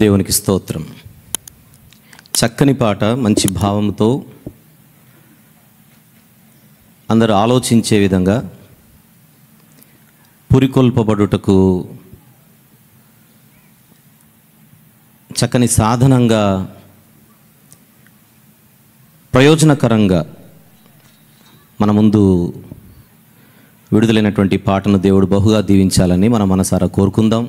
దేవునికి స్తోత్రం. చక్కని పాట, మంచి భావంతో అందరూ ఆలోచించే విధంగా పురికొల్పబడుటకు చక్కని సాధనంగా, ప్రయోజనకరంగా మన ముందు విడుదలైనటువంటి పాటను దేవుడు బహుగా దీవించాలని మన మనసారా కోరుకుందాం.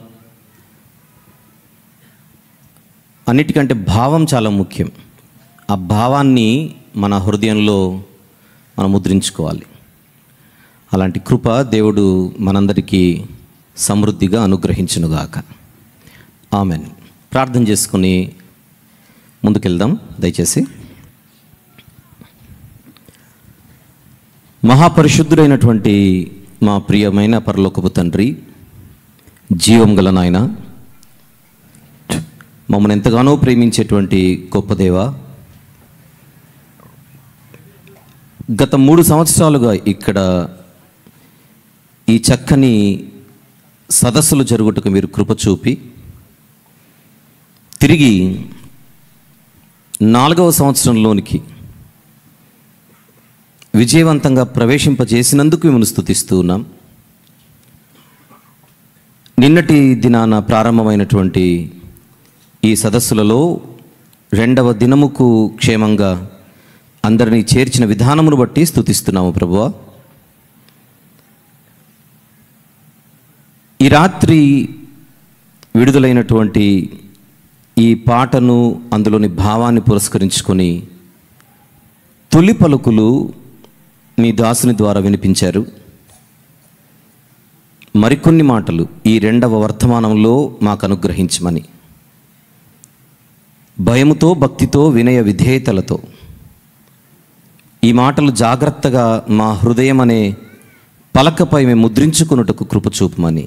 అన్నిటికంటే భావం చాలా ముఖ్యం. ఆ భావాన్ని మన హృదయంలో మనం ముద్రించుకోవాలి. అలాంటి కృప దేవుడు మనందరికీ సమృద్ధిగా అనుగ్రహించునుగాక. ఆమెన్. ప్రార్థన చేసుకుని ముందుకెళ్దాం దయచేసి. మహాపరిశుద్ధుడైనటువంటి మా ప్రియమైన పరలోకపు తండ్రి, జీవం గల నాయన, మమ్మల్ని ఎంతగానో ప్రేమించేటువంటి గొప్ప దేవ, గత 3 సంవత్సరాలుగా ఇక్కడ ఈ చక్కని సదస్సులు జరుగుటకు మీరు కృప చూపి తిరిగి 4వ సంవత్సరంలోనికి విజయవంతంగా ప్రవేశింపజేసినందుకు మిమ్మల్ని స్తుతిస్తూ ఉన్నాం. నిన్నటి దినాన ప్రారంభమైనటువంటి ఈ సదస్సులలో 2వ దినముకు క్షేమంగా అందరినీ చేర్చిన విధానమును బట్టి స్తుతిస్తున్నాము ప్రభువా. ఈ రాత్రి విడుదలైనటువంటి ఈ పాటను, అందులోని భావాన్ని పురస్కరించుకొని తొలి పలుకులు మీ దాసుని ద్వారా వినిపించారు. మరికొన్ని మాటలు ఈ 2వ వర్తమానంలో మాకు అనుగ్రహించమని, భయముతో, భక్తితో, వినయ విధేయతలతో ఈ మాటలు జాగ్రత్తగా మా హృదయం అనే పలకపై మేము ముద్రించుకున్నటకు కృప చూపమని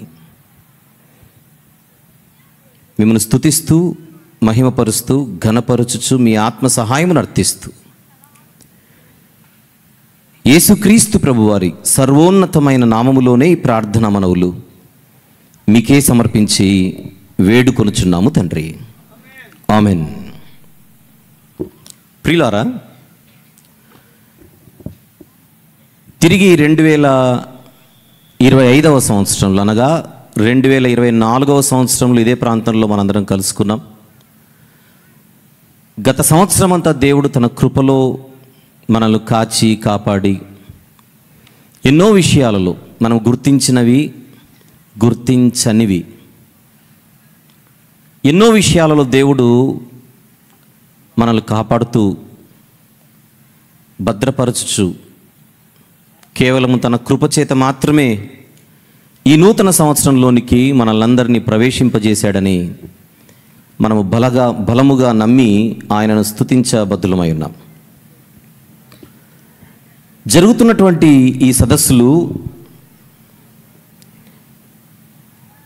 మిమ్మల్ని స్తుతిస్తూ, మహిమపరుస్తూ, ఘనపరుచుచు మీ ఆత్మ సహాయమును అర్థిస్తూ యేసుక్రీస్తు ప్రభువారి సర్వోన్నతమైన నామములోనే ఈ ప్రార్థన మనవులు మీకే సమర్పించి వేడుకొనుచున్నాము తండ్రి. ఆమెన్. ప్రియులారా, తిరిగి 2025వ సంవత్సరంలో, అనగా 2024వ సంవత్సరంలో ఇదే ప్రాంతంలో మనందరం కలుసుకున్నాం. గత సంవత్సరం అంతా దేవుడు తన కృపలో మనల్ని కాచి కాపాడి ఎన్నో విషయాలలో, మనం గుర్తించినవి, గుర్తించనివి ఎన్నో విషయాలలో దేవుడు మనల్ని కాపాడుతూ, భద్రపరచుచు, కేవలం తన కృపచేత మాత్రమే ఈ నూతన సంవత్సరంలోనికి మనల్నందరినీ ప్రవేశింపజేశాడని మనము బలముగా నమ్మి ఆయనను స్తుతించబద్దులమై ఉన్నాం. జరుగుతున్నటువంటి ఈ సదస్సులు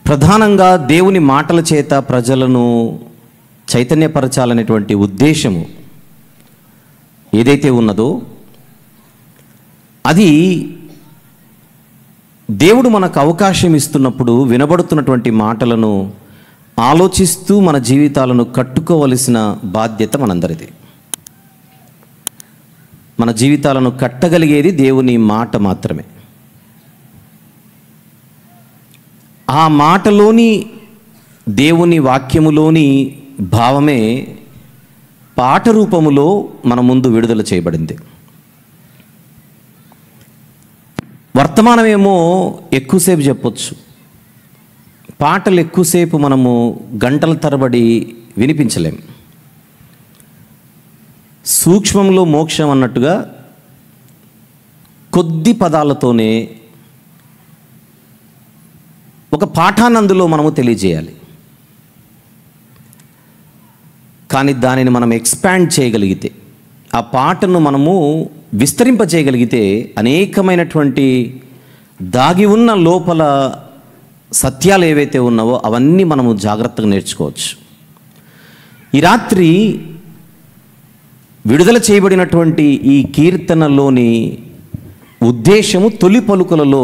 ప్రధానంగా దేవుని మాటల చేత ప్రజలను చైతన్యపరచాలనేటువంటి ఉద్దేశము ఏదైతే ఉన్నదో, అది దేవుడు మనకు అవకాశం ఇస్తున్నప్పుడు వినబడుతున్నటువంటి మాటలను ఆలోచిస్తూ మన జీవితాలను కట్టుకోవలసిన బాధ్యత మనందరిది. మన జీవితాలను కట్టగలిగేది దేవుని మాట మాత్రమే. ఆ మాటలోని, దేవుని వాక్యములోని భావమే పాట రూపములో మన ముందు విడుదల చేయబడింది. వర్తమానమేమో ఎక్కువసేపు చెప్పొచ్చు, పాటలు ఎక్కువసేపు మనము గంటల తరబడి వినిపించలేం. సూక్ష్మంలో మోక్షం అన్నట్టుగా కొద్ది పదాలతోనే ఒక పాఠాన్ని అందులో మనము తెలియజేయాలి. కానీ దానిని మనం ఎక్స్పాండ్ చేయగలిగితే, ఆ పాటను మనము విస్తరింపచేయగలిగితే అనేకమైనటువంటి దాగి ఉన్న లోపల సత్యాలు ఏవైతే ఉన్నావో అవన్నీ మనము జాగ్రత్తగా నేర్చుకోవచ్చు. ఈ రాత్రి విడుదల చేయబడినటువంటి ఈ కీర్తనలోని ఉద్దేశము తొలి పలుకులలో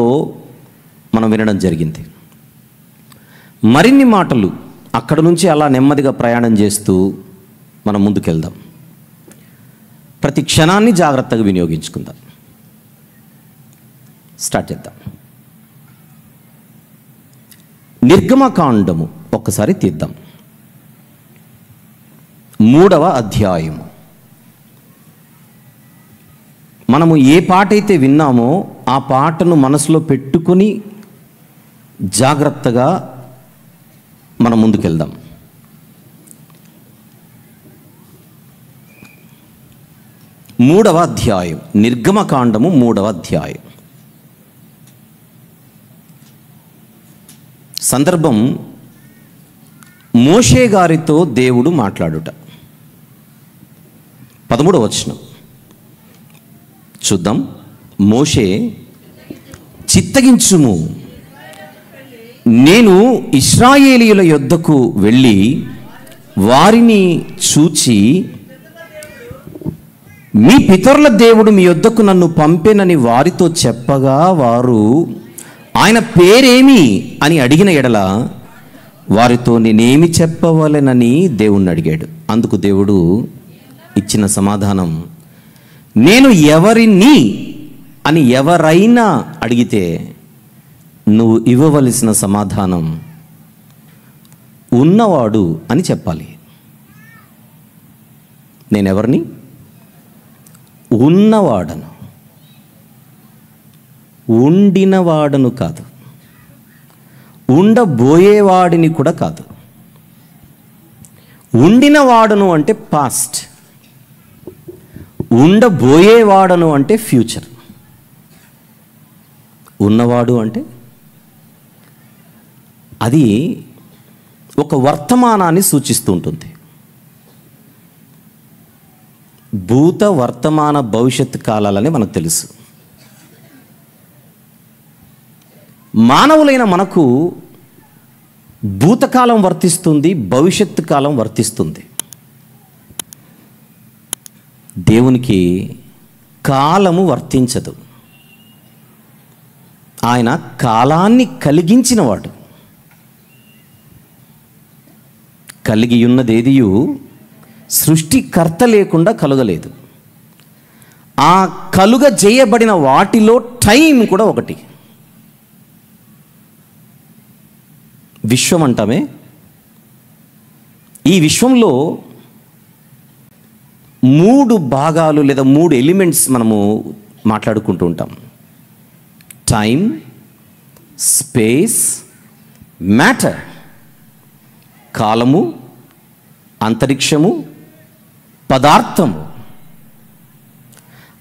మనం వినడం జరిగింది. మరిన్ని మాటలు అక్కడ నుంచి అలా నెమ్మదిగా ప్రయాణం చేస్తూ మనం ముందుకెళ్దాం. ప్రతి క్షణాన్ని జాగ్రత్తగా వినియోగించుకుందాం. స్టార్ట్ చేద్దాం. నిర్గమకాండము ఒక్కసారి తీద్దాం. 3వ అధ్యాయము. మనము ఏ పాట అయితే విన్నామో ఆ పాటను మనసులో పెట్టుకుని జాగ్రత్తగా మనం ముందుకెళ్దాం. మూడవ అధ్యాయం, నిర్గమకాండము 3వ అధ్యాయం. సందర్భం మోషే గారితో దేవుడు మాట్లాడుట. 13వ వచనం చూద్దాం. మోషే, చిత్తగించుము, నేను ఇశ్రాయేలీయుల యొద్దకు వెళ్ళి వారిని చూచి, మీ పితరుల దేవుడు మీ యొద్దకు నన్ను పంపెనని వారితో చెప్పగా, వారు ఆయన పేరేమి అని అడిగిన ఎడల వారితో నేనేమి చెప్పవలెనని దేవుణ్ణి అడిగాడు. అందుకు దేవుడు ఇచ్చిన సమాధానం, నేను ఎవరిని అని ఎవరైనా అడిగితే నువ్వు ఇవ్వవలసిన సమాధానం ఉన్నవాడు అని చెప్పాలి. నేనెవరిని? ఉన్నవాడను, ఉండినవాడను కాదు, ఉండబోయేవాడిని కూడా కాదు. ఉండినవాడను అంటే పాస్ట్, ఉండబోయేవాడను అంటే ఫ్యూచర్, ఉన్నవాడు అంటే అది ఒక వర్తమానాన్ని సూచిస్తూ ఉంటుంది. భూత, వర్తమాన, భవిష్యత్ కాలాలని మనకు తెలుసు. మానవులైన మనకు భూతకాలం వర్తిస్తుంది, భవిష్యత్తు కాలం వర్తిస్తుంది. దేవునికి కాలము వర్తించదు. ఆయన కాలాన్ని కలిగించినవాడు. కలిగి ఉన్నదేదియు సృష్టికర్త లేకుండా కలుగలేదు. ఆ కలుగజేయబడిన వాటిలో టైం కూడా ఒకటి. విశ్వం అంటామే, ఈ విశ్వంలో 3 భాగాలు లేదా 3 ఎలిమెంట్స్ మనము మాట్లాడుకుంటూ ఉంటాం. Time, space, matter. కాలము, అంతరిక్షము, పదార్థము.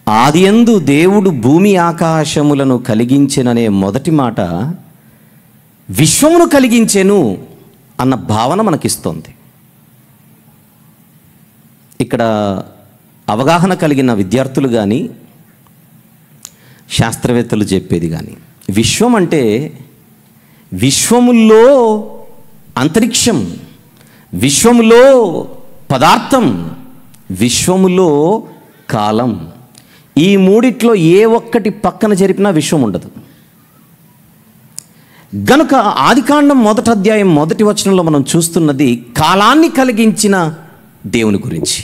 ఆదియందు దేవుడు భూమి ఆకాశములను కలిగించెననే మొదటి మాట విశ్వమును కలిగించెను అన్న భావన మనకిస్తోంది. ఇక్కడ అవగాహన కలిగిన విద్యార్థులు కానీ శాస్త్రవేత్తలు చెప్పేది కానీ, విశ్వం అంటే విశ్వములో అంతరిక్షం, విశ్వములో పదార్థం, విశ్వములో కాలం. ఈ మూడిట్లో ఏ ఒక్కటి పక్కన జరిపినా విశ్వం ఉండదు. గనుక ఆదికాండం 1వ అధ్యాయం 1వ వచనంలో మనం చూస్తున్నది కాలాన్ని కలిగించిన దేవుని గురించి.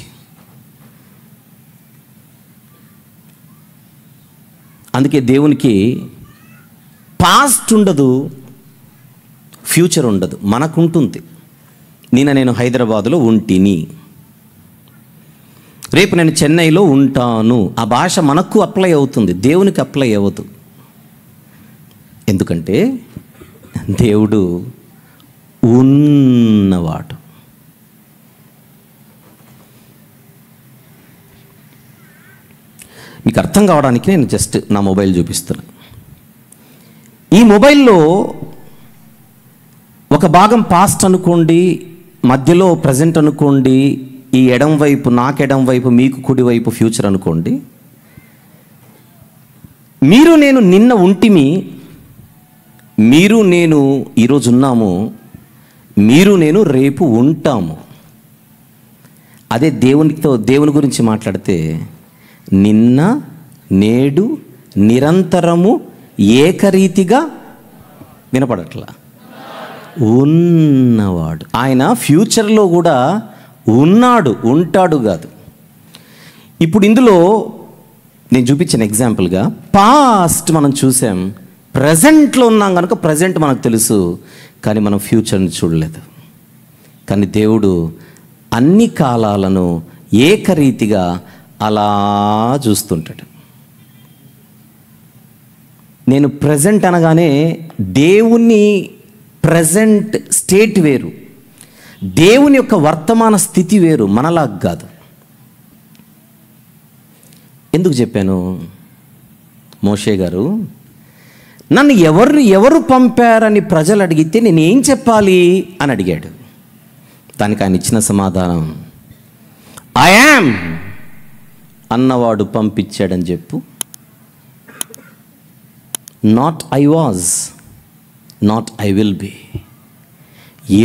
అందుకే దేవునికి పాస్ట్ ఉండదు, ఫ్యూచర్ ఉండదు. మనకుంటుంది. నేను హైదరాబాదులో ఉంటిని, రేపు నేను చెన్నైలో ఉంటాను. ఆ భాష మనకు అప్లై అవుతుంది, దేవునికి అప్లై అవ్వదు. ఎందుకంటే దేవుడు ఉన్నవాడు. మీకు అర్థం కావడానికి నేను జస్ట్ నా మొబైల్ చూపిస్తున్నా. ఈ మొబైల్లో ఒక భాగం పాస్ట్ అనుకోండి, మధ్యలో ప్రజెంట్ అనుకోండి, ఈ ఎడం వైపు నాకు ఎడం వైపు, మీకు కుడి వైపు ఫ్యూచర్ అనుకోండి. మీరు నేను నిన్న ఉంటిమి, మీరు నేను ఈరోజు ఉన్నాము, మీరు నేను రేపు ఉంటాము. అదే దేవుని గురించి మాట్లాడితే నిన్న, నేడు, నిరంతరము, ఏకరీతిగా వినపడట్లా ఉన్నవాడు. ఆయన ఫ్యూచర్లో కూడా ఉన్నాడు, ఉంటాడు కాదు. ఇప్పుడు ఇందులో నేను చూపించిన ఎగ్జాంపుల్గా పాస్ట్ మనం చూసాం, ప్రజెంట్లో ఉన్నాం కనుక ప్రజెంట్ మనకు తెలుసు, కానీ మనం ఫ్యూచర్ని చూడలేదు. కానీ దేవుడు అన్ని కాలాలను ఏకరీతిగా అలా చూస్తుంటాడు. నేను ప్రజెంట్ అనగానే దేవుని ప్రజెంట్ స్టేట్ వేరు, దేవుని యొక్క వర్తమాన స్థితి వేరు, మనలాగా కాదు. ఎందుకు చెప్పాను? మోషే గారు నన్ను ఎవరు పంపారని ప్రజలు అడిగితే నేను ఏం చెప్పాలి అని అడిగాడు. దానికి ఆయన ఇచ్చిన సమాధానం, ఐ యామ్ అన్నవాడు పంపించాడని చెప్పు. Not I was, not I will be.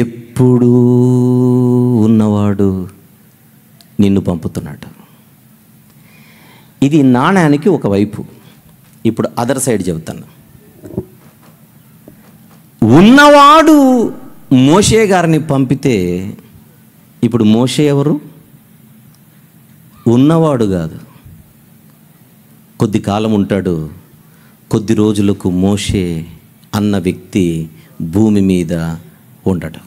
ఎప్పుడూ ఉన్నవాడు నిన్ను పంపుతున్నాడు. ఇది నాణ్యానికి ఒకవైపు. ఇప్పుడు అదర్ సైడ్ చెబుతాను. ఉన్నవాడు మోషే గారిని పంపితే ఇప్పుడు మోషే ఎవరు? ఉన్నవాడు కాదు. కొద్ది కాలం ఉంటాడు, కొద్ది రోజులకు మోషే అన్న వ్యక్తి భూమి మీద ఉండడు.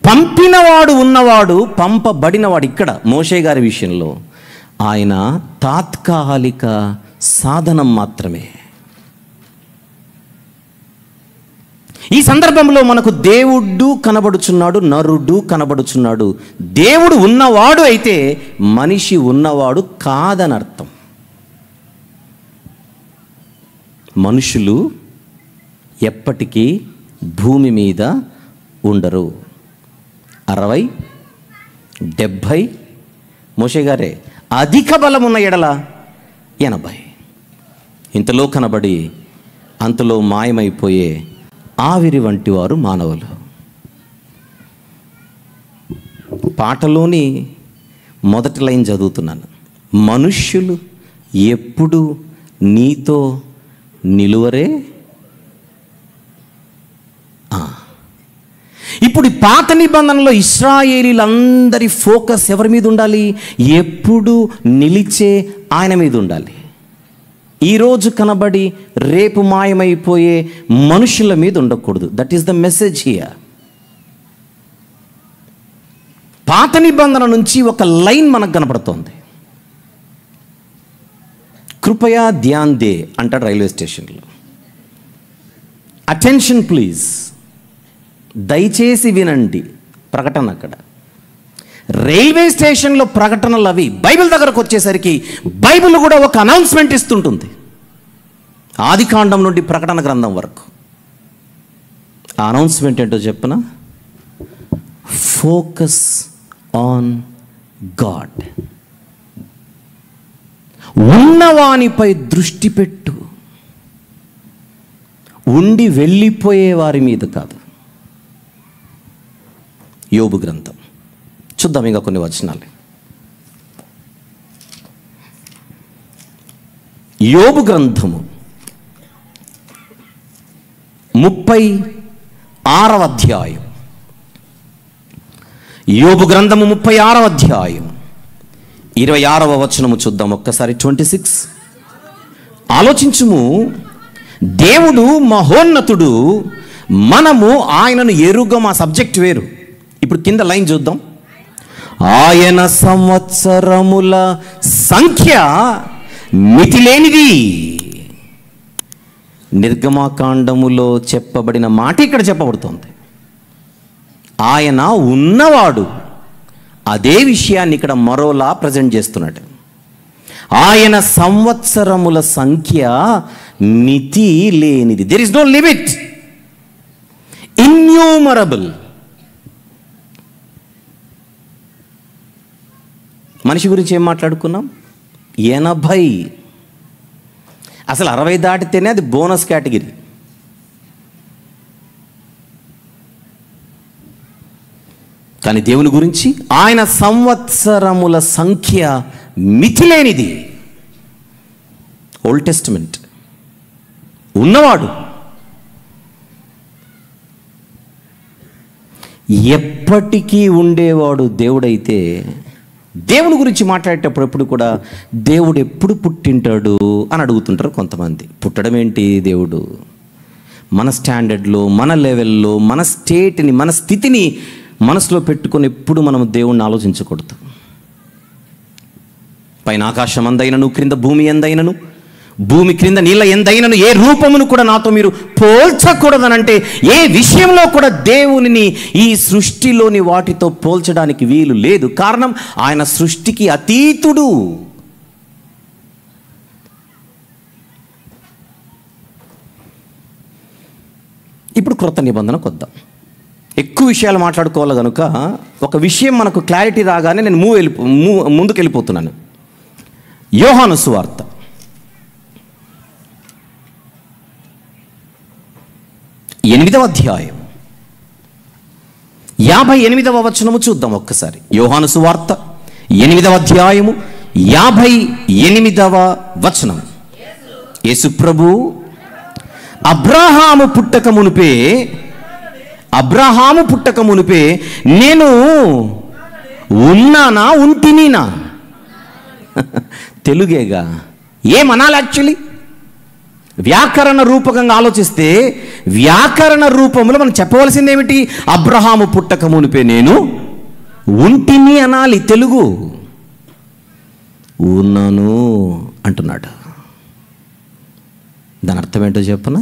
పంపినవాడు ఉన్నవాడు, పంపబడినవాడు. ఇక్కడ మోషే గారి విషయంలో ఆయన తాత్కాలిక సాధనం మాత్రమే. ఈ సందర్భంలో మనకు దేవుడు కనబడుచున్నాడు, నరుడు కనబడుచున్నాడు. దేవుడు ఉన్నవాడు అయితే మనిషి ఉన్నవాడు కాదని అర్థం. మనుషులు ఎప్పటికీ భూమి మీద ఉండరు. 60, 70, మోషే గారే అధిక బలం ఉన్న ఎడల 80. ఇంతలో కనబడి అంతలో మాయమైపోయే ఆవిరి వంటి వారు మానవులు. పాటలోని మొదటి లైన్ చదువుతున్నాను, మనుష్యులు ఎప్పుడు నీతో నిలువరే. ఇప్పుడు పాత నిబంధనలో ఇశ్రాయేలీలందరి ఫోకస్ ఎవరి మీద ఉండాలి? ఎప్పుడు నిలిచే ఆయన మీద ఉండాలి. ఈరోజు కనబడి రేపు మాయమైపోయే మనుషుల మీద ఉండకూడదు. That is the message here. పాత నిబంధన నుంచి ఒక లైన్ మనకు కనపడుతోంది. కృపయా ధ్యాన్ దే అంటాడు రైల్వే స్టేషన్లో. అటెన్షన్ ప్లీజ్, దయచేసి వినండి ప్రకటన. అక్కడ రైల్వే స్టేషన్లో ప్రకటనలు అవి. బైబిల్ దగ్గరకు వచ్చేసరికి బైబిల్ కూడా ఒక అనౌన్స్మెంట్ ఇస్తుంటుంది, ఆదికాండం నుండి ప్రకటన గ్రంథం వరకు. ఆ అనౌన్స్మెంట్ ఏంటో చెప్పనా? Focus on God. ఉన్నవానిపై దృష్టి పెట్టు, ఉండి వెళ్ళిపోయే వారి మీద కాదు. యోబు గ్రంథం చూద్దాం, ఇంకా కొన్ని వచనాలు. యోబు గ్రంథము 36వ అధ్యాయం. యోబు గ్రంథము 36వ అధ్యాయం 26వ వచనము చూద్దాం ఒక్కసారి. 26. ఆలోచించుము, దేవుడు మహోన్నతుడు, మనము ఆయనను ఎరుగం. ఆ సబ్జెక్ట్ వేరు. ఇప్పుడు కింద లైన్ చూద్దాం. ఆయన సంవత్సరముల సంఖ్య మితిలేనిది. నిర్గమాకాండములో చెప్పబడిన మాట ఇక్కడ చెప్పబడుతోంది. ఆయన ఉన్నవాడు. అదే విషయాన్ని ఇక్కడ మరోలా ప్రజెంట్ చేస్తున్నాడు. ఆయన సంవత్సరముల సంఖ్య మితి లేనిది. There is no limit, innumerable. మనిషి గురించి ఏం మాట్లాడుకున్నాం? 80. అసలు 60 దాటితేనే అది బోనస్ కేటగిరీ. కానీ దేవుని గురించి ఆయన సంవత్సరముల సంఖ్య మితిలేనిది. ఓల్డ్ టెస్టిమెంట్ ఉన్నవాడు. ఎప్పటికీ ఉండేవాడు దేవుడైతే దేవుని గురించి మాట్లాడేటప్పుడు ఎప్పుడు కూడా దేవుడు ఎప్పుడు పుట్టింటాడు అని అడుగుతుంటారు కొంతమంది. పుట్టడం ఏంటి? దేవుడు మన స్టాండర్డ్లో, మన లెవెల్లో, మన స్టేట్ని, మన స్థితిని మనసులో పెట్టుకొని ఎప్పుడు మనం దేవుణ్ణి ఆలోచించకూడదు. పైన ఆకాశం అందైనను, క్రింద భూమి ఎందైనను, భూమి క్రింద నీళ్ళ ఎందైనను ఏ రూపమును కూడా నాతో మీరు పోల్చకూడదనంటే ఏ విషయంలో కూడా దేవునిని ఈ సృష్టిలోని వాటితో పోల్చడానికి వీలు లేదు. కారణం, ఆయన సృష్టికి అతీతుడు. ఇప్పుడు క్రొత్త నిబంధనకు వద్దాం. ఎక్కువ విషయాలు మాట్లాడుకోవాలి కనుక ఒక విషయం మనకు క్లారిటీ రాగానే నేను ముందుకు వెళ్ళిపోతున్నాను. యోహాను సువార్త 8వ అధ్యాయం 58వ వచనము చూద్దాం ఒక్కసారి. యోహాను సువార్త 8వ అధ్యాయము 58వ వచనం. యేసు ప్రభు అబ్రహాము పుట్టక మునిపే నేను ఉన్నానా, ఉంటినీనా? తెలుగేగా, ఏమనాలి? యాక్చువల్లీ వ్యాకరణ రూపకంగా ఆలోచిస్తే వ్యాకరణ రూపంలో మనం చెప్పవలసింది ఏమిటి? అబ్రహాము పుట్టక మునిపే నేను ఉంటిని అనాలి. తెలుగు ఉన్నాను అంటున్నాడు. దాని అర్థం ఏంటో చెప్పనా?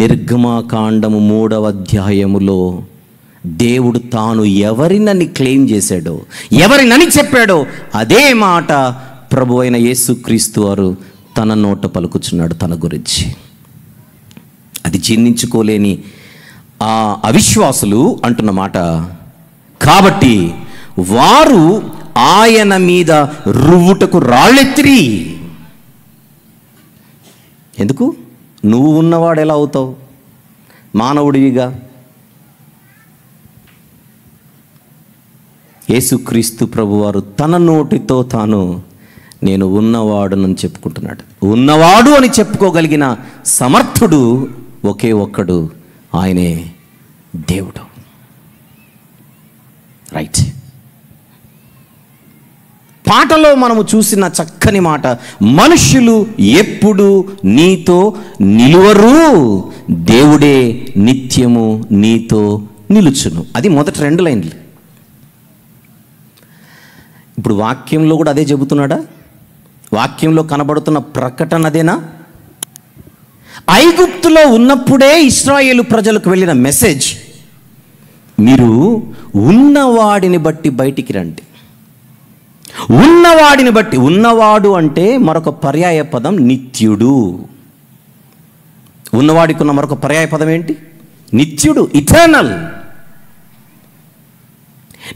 నిర్గమకాండము 3వ అధ్యాయములో దేవుడు తాను ఎవరినని క్లెయిమ్ చేశాడో, ఎవరినని చెప్పాడో అదే మాట ప్రభు అయిన యేసుక్రీస్తు వారు తన నోట పలుకుచున్నాడు తన గురించి. అది జీర్ణించుకోలేని ఆ అవిశ్వాసులు అంటున్న మాట. కాబట్టి వారు ఆయన మీద రువ్వుటకు రాళ్ళెత్తిరి. ఎందుకు? నువ్వు ఉన్నవాడు ఎలా అవుతావు? మానవుడివిగా. యేసుక్రీస్తు ప్రభువారు తన నోటితో తాను నేను ఉన్నవాడునని చెప్పుకుంటున్నాడు. ఉన్నవాడు అని చెప్పుకోగలిగిన సమర్థుడు ఒకే ఒక్కడు, ఆయనే దేవుడు. రైట్. పాటలో మనము చూసిన చక్కని మాట, మనుష్యులు ఎప్పుడు నీతో నిలువరు, దేవుడే నిత్యము నీతో నిలుచును. అది మొదటి 2 లైన్లు. ఇప్పుడు వాక్యంలో కూడా అదే చెబుతున్నాడా? వాక్యంలో కనబడుతున్న ప్రకటన అదేనా? ఐగుప్తులో ఉన్నప్పుడే ఇశ్రాయేలు ప్రజలకు వెళ్ళిన మెసేజ్, మీరు ఉన్నవాడిని బట్టి బయటికి రండి. ఉన్నవాడిని బట్టి. ఉన్నవాడు అంటే మరొక పర్యాయ పదం నిత్యుడు. ఉన్నవాడికి ఉన్న మరొక పర్యాయ పదం ఏంటి? నిత్యుడు, ఇటర్నల్.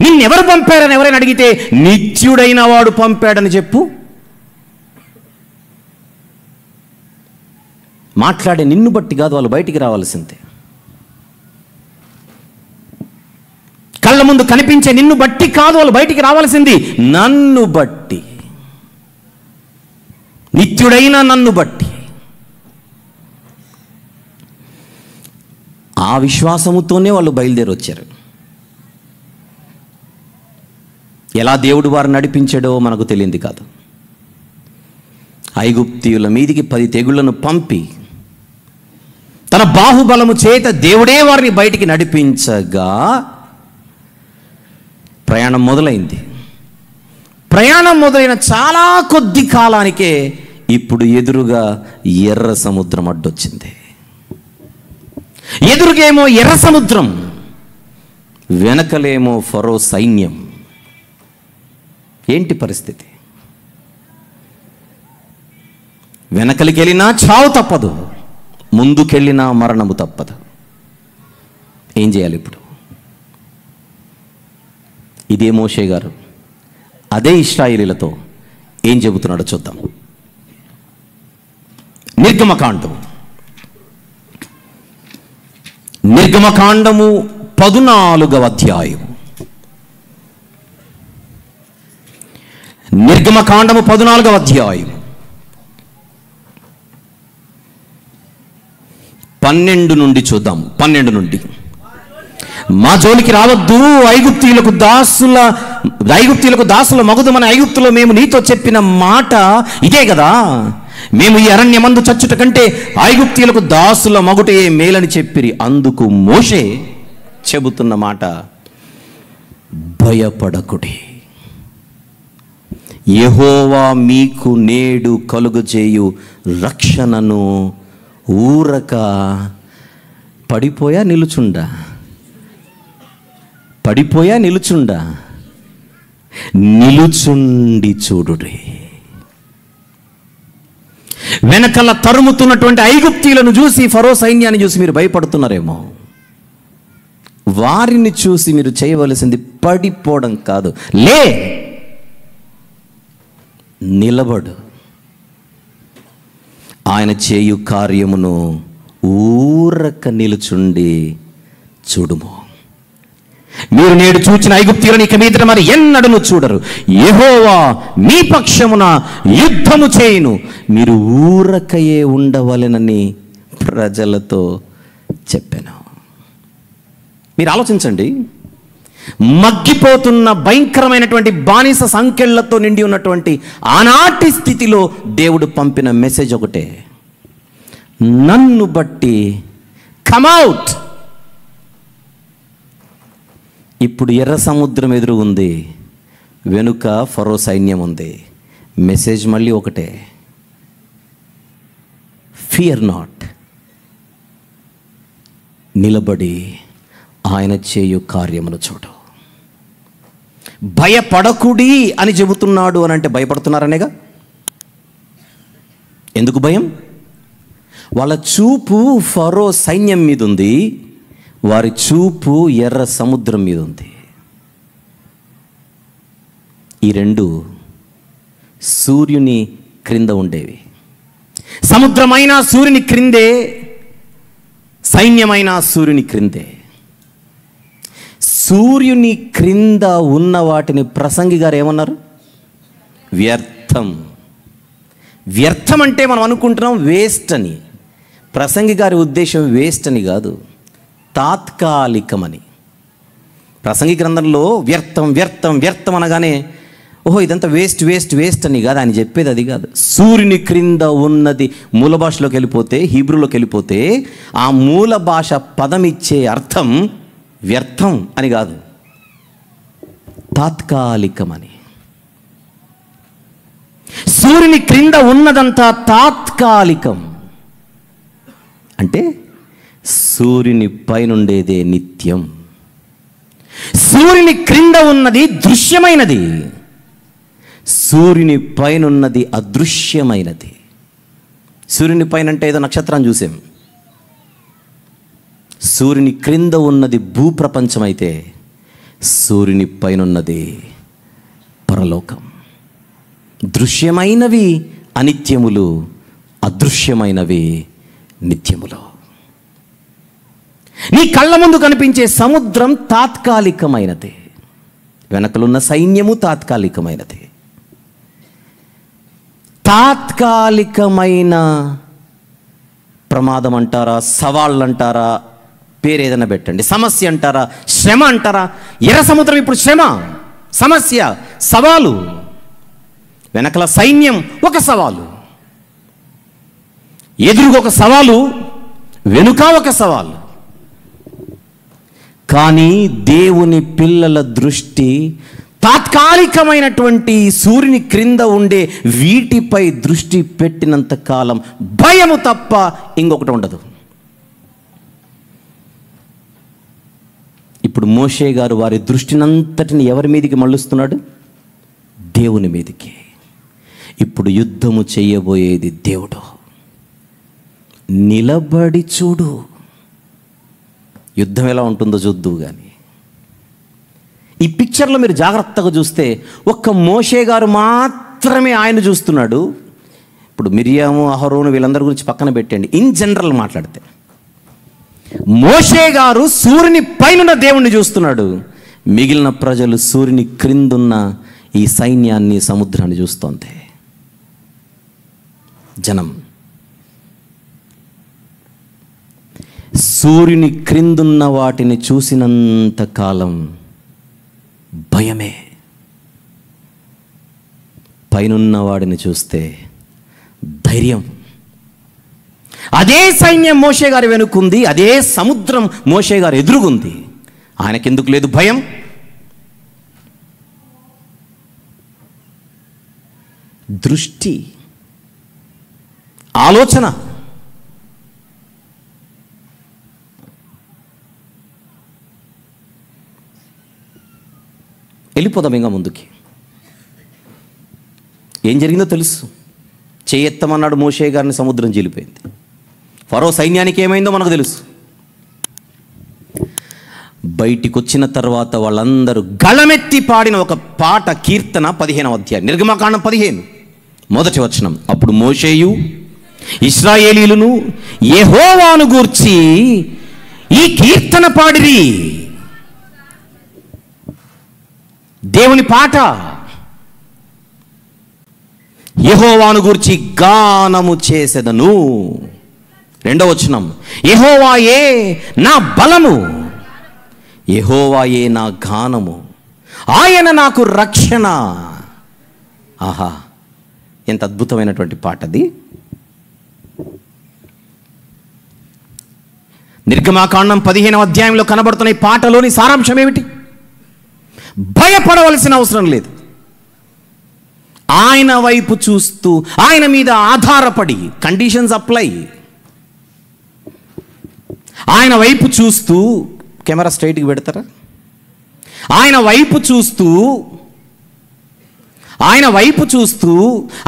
నిన్నెవరు పంపారని ఎవరైనా అడిగితే నిత్యుడైన వాడు పంపాడని చెప్పు. మాట్లాడే నిన్ను బట్టి కాదు వాళ్ళు బయటికి రావాల్సిందే. కళ్ళ ముందు కనిపించే నిన్ను బట్టి కాదు వాళ్ళు బయటికి రావాల్సింది, నన్ను బట్టి, నిత్యుడైన నన్ను బట్టి. ఆ విశ్వాసముతోనే వాళ్ళు బయలుదేరి వచ్చారు. ఎలా దేవుడు వారు నడిపించాడో మనకు తెలియంది కాదు. ఐగుప్తీయుల మీదికి 10 తెగుళ్లను పంపి తన బాహుబలము చేత దేవుడే వారిని బయటికి నడిపించగా ప్రయాణం మొదలైంది. ప్రయాణం మొదలైన చాలా కొద్ది కాలానికే ఇప్పుడు ఎదురుగా ఎర్ర సముద్రం అడ్డొచ్చింది. ఎదురుగేమో ఎర్ర సముద్రం, వెనకలేమో ఫరో సైన్యం. ఏంటి పరిస్థితి? వెనకలికి వెళ్ళినా చావు తప్పదు, ముందుకెళ్ళినా మరణము తప్పదు. ఏం చేయాలి ఇప్పుడు? ఇదే మోషే గారు అదే ఇశ్రాయేలీలతో ఏం చెబుతున్నాడో చూద్దాం. నిర్గమకాండము 14వ అధ్యాయం. నిర్గమకాండము 14వ అధ్యాయం 12 నుండి చూద్దాం. 12 నుండి. మా జోలికి రావద్దు, ఐగుప్తీయులకు దాసుల మగుదుమని ఐగుప్తులో మేము నీతో చెప్పిన మాట ఇదే కదా. మేము ఈ అరణ్యమందు చచ్చుట కంటే ఐగుప్తీయులకు దాసుల మగుటే మేలని చెప్పిరి. అందుకు మోషే చెబుతున్న మాట, భయపడకుడి, యెహోవా మీకు నేడు కలుగజేయు రక్షణను ఊరక పడిపోయా నిలుచుండా నిలుచుండి చూడుడి. వెనకల తరుముతున్నటువంటి ఐగుప్తీయులను చూసి, ఫరో సైన్యాన్ని చూసి మీరు భయపడుతున్నారేమో. వారిని చూసి మీరు చేయవలసింది పడిపోవడం కాదు, లే, నిలబడు, ఆయన చేయు కార్యమును ఊరక నిలుచుండి చూడుము. మీరు నేడు చూచిన ఐగుప్తీయులను ఇక మీదట మరి ఎన్నడూ చూడరు. యెహోవా మీ పక్షమున యుద్ధము చేయును, మీరు ఊరకయే ఉండవలెనని ప్రజలతో చెప్పాను. మీరు ఆలోచించండి, మగ్గిపోతున్న భయంకరమైనటువంటి బానిస సంకెళ్లతో నిండి ఉన్నటువంటి ఆనాటి స్థితిలో దేవుడు పంపిన మెసేజ్ ఒకటే, నన్ను బట్టి కమ్అవుట్. ఇప్పుడు ఎర్ర సముద్రం ఎదురు ఉంది, వెనుక ఫరో సైన్యం ఉంది. మెసేజ్ మళ్ళీ ఒకటే, ఫియర్ నాట్, నిలబడి ఆయన చేయు కార్యమును చూడు. భయపడకుడి అని చెబుతున్నాడు అని అంటే భయపడుతున్నారనేగా. ఎందుకు భయం? వాళ్ళ చూపు ఫరో సైన్యం మీద ఉంది, వారి చూపు ఎర్ర సముద్రం మీద ఉంది. ఈ రెండు సూర్యుని క్రింద ఉండేవి. సముద్రమైన సూర్యుని క్రిందే, సైన్యమైన సూర్యుని క్రిందే. సూర్యుని క్రింద ఉన్న వాటిని ప్రసంగి గారు ఏమన్నారు? వ్యర్థం. వ్యర్థం అంటే మనం అనుకుంటున్నాం వేస్ట్ అని. ప్రసంగి గారి ఉద్దేశం వేస్ట్ అని కాదు, తాత్కాలికమని. ప్రసంగి గ్రంథంలో వ్యర్థం వ్యర్థం వ్యర్థం అనగానే ఓహో ఇదంతా వేస్ట్ వేస్ట్ వేస్ట్ అని కాదు, ఆయన చెప్పేది అది కాదు. సూర్యుని క్రింద ఉన్నది మూల భాషలోకి వెళ్ళిపోతే, హీబ్రూలోకి వెళ్ళిపోతే ఆ మూల భాష పదం ఇచ్చే అర్థం వ్యర్థం అని కాదు, తాత్కాలికమని. సూర్యుని క్రింద ఉన్నదంతా తాత్కాలికం. అంటే సూర్యుని పైనుండేదే నిత్యం. సూర్యుని క్రింద ఉన్నది దృశ్యమైనది, సూర్యుని పైనున్నది అదృశ్యమైనది. సూర్యుని పైన అంటే ఏదో నక్షత్రాన్ని చూసాం. సూర్యుని క్రింద ఉన్నది భూప్రపంచం అయితే, సూర్యుని పైనున్నది పరలోకం. దృశ్యమైనవి అనిత్యములు, అదృశ్యమైనవి నిత్యములు. నీ కళ్ళ ముందు కనిపించే సముద్రం తాత్కాలికమైనది, వెనకలున్న సైన్యము తాత్కాలికమైనది. తాత్కాలికమైన ప్రమాదం అంటారా, సవాళ్ళు అంటారా, పేరు ఏదైనా పెట్టండి, సమస్య అంటారా, శ్రమ అంటారా. ఎర్ర సముద్రం ఇప్పుడు శ్రమ, సమస్య, సవాలు. వెనకల సైన్యం ఒక సవాలు, ఎదురుగా ఒక సవాలు, వెనుక ఒక సవాలు. కానీ దేవుని పిల్లల దృష్టి తాత్కాలికమైనటువంటి సూర్యుని క్రింద ఉండే వీటిపై దృష్టి పెట్టినంత కాలం భయము తప్ప ఇంకొకటి ఉండదు. ఇప్పుడు మోషే గారు వారి దృష్టినంతటిని ఎవరి మీదకి మళ్ళుస్తున్నాడు? దేవుని మీదకి. ఇప్పుడు యుద్ధము చేయబోయేది దేవుడు. నిలబడి చూడు, యుద్ధం ఎలా ఉంటుందో చూద్దువు. కానీ ఈ పిక్చర్లో మీరు జాగ్రత్తగా చూస్తే ఒక్క మోషే గారు మాత్రమే ఆయన చూస్తున్నాడు. ఇప్పుడు మిరియాము, అహరోను వీళ్ళందరి గురించి పక్కన పెట్టండి, ఇన్ జనరల్ మాట్లాడితే మోషే గారు సూర్యుని పైన దేవుణ్ణి చూస్తున్నాడు. మిగిలిన ప్రజలు సూర్యుని క్రిందున్న ఈ సైన్యాన్ని, సముద్రాన్ని చూస్తోంది. జనం సూర్యుని క్రిందున్న వాటిని చూసినంత కాలం భయమే, పైనున్న వాడిని చూస్తే ధైర్యం. అదే సైన్యం మోషే గారి వెనుకుంది, అదే సముద్రం మోషే గారు ఎదురుగుంది. ఆయనకెందుకు లేదు భయం? దృష్టి, ఆలోచన. వెళ్ళిపోదాం ఇంకా ముందుకి. ఏం జరిగిందో తెలుసు. చేయెత్తమన్నాడు మోషే గారిని, సముద్రం చీలిపోయింది. ఫరో సైన్యానికి ఏమైందో మనకు తెలుసు. బయటికి వచ్చిన తర్వాత వాళ్ళందరూ గళమెత్తి పాడిన ఒక పాట, కీర్తన 15వ అధ్యాయం, నిర్గమకాండం 15 మొదటి వచనం. అప్పుడు మోషేయు ఇశ్రాయేలీయులను యెహోవాను గూర్చి ఈ కీర్తన పాడిరి. దేవుని పాట. యెహోవాను గూర్చి గానము చేసెదను. 2వ వచనం, యెహోవాయే నా బలము, యెహోవాయే నా గానము, ఆయన నాకు రక్షణ. ఆహా, ఎంత అద్భుతమైనటువంటి పాట అది. నిర్గమకాండం 15వ అధ్యాయంలో కనబడుతున్న ఈ పాటలోని సారాంశం ఏమిటి? భయపడవలసిన అవసరం లేదు. ఆయన వైపు చూస్తూ, ఆయన మీద ఆధారపడి, కండిషన్స్ అప్లై. ఆయన వైపు చూస్తూ, కెమెరా స్ట్రైట్కి పెడతారా? ఆయన వైపు చూస్తూ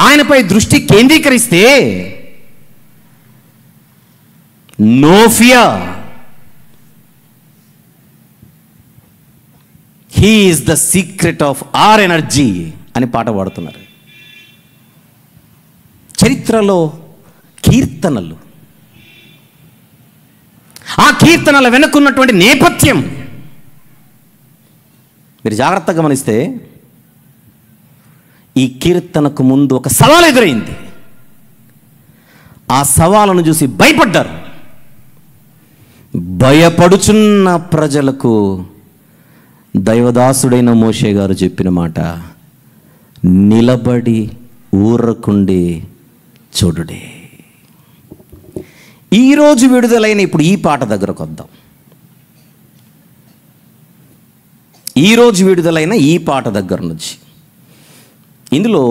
ఆయనపై దృష్టి కేంద్రీకరిస్తే no fear. He is the secret of our energy అని పాట పాడుతున్నారు. చరిత్రలో కీర్తనలు, ఆ కీర్తనల వెనుకున్నటువంటి నేపథ్యం మీరు జాగ్రత్తగా గమనిస్తే, ఈ కీర్తనకు ముందు ఒక సవాల్ ఎదురైంది. ఆ సవాలును చూసి భయపడ్డారు. భయపడుచున్న ప్రజలకు దైవదాసుడైన మోషే గారు చెప్పిన మాట, నిలబడి ఊరకుండి చూడుడే. ఈరోజు విడుదలైన ఇప్పుడు ఈ పాట దగ్గరకు వద్దాం. ఈరోజు విడుదలైన ఈ పాట దగ్గర నుంచి, ఇందులో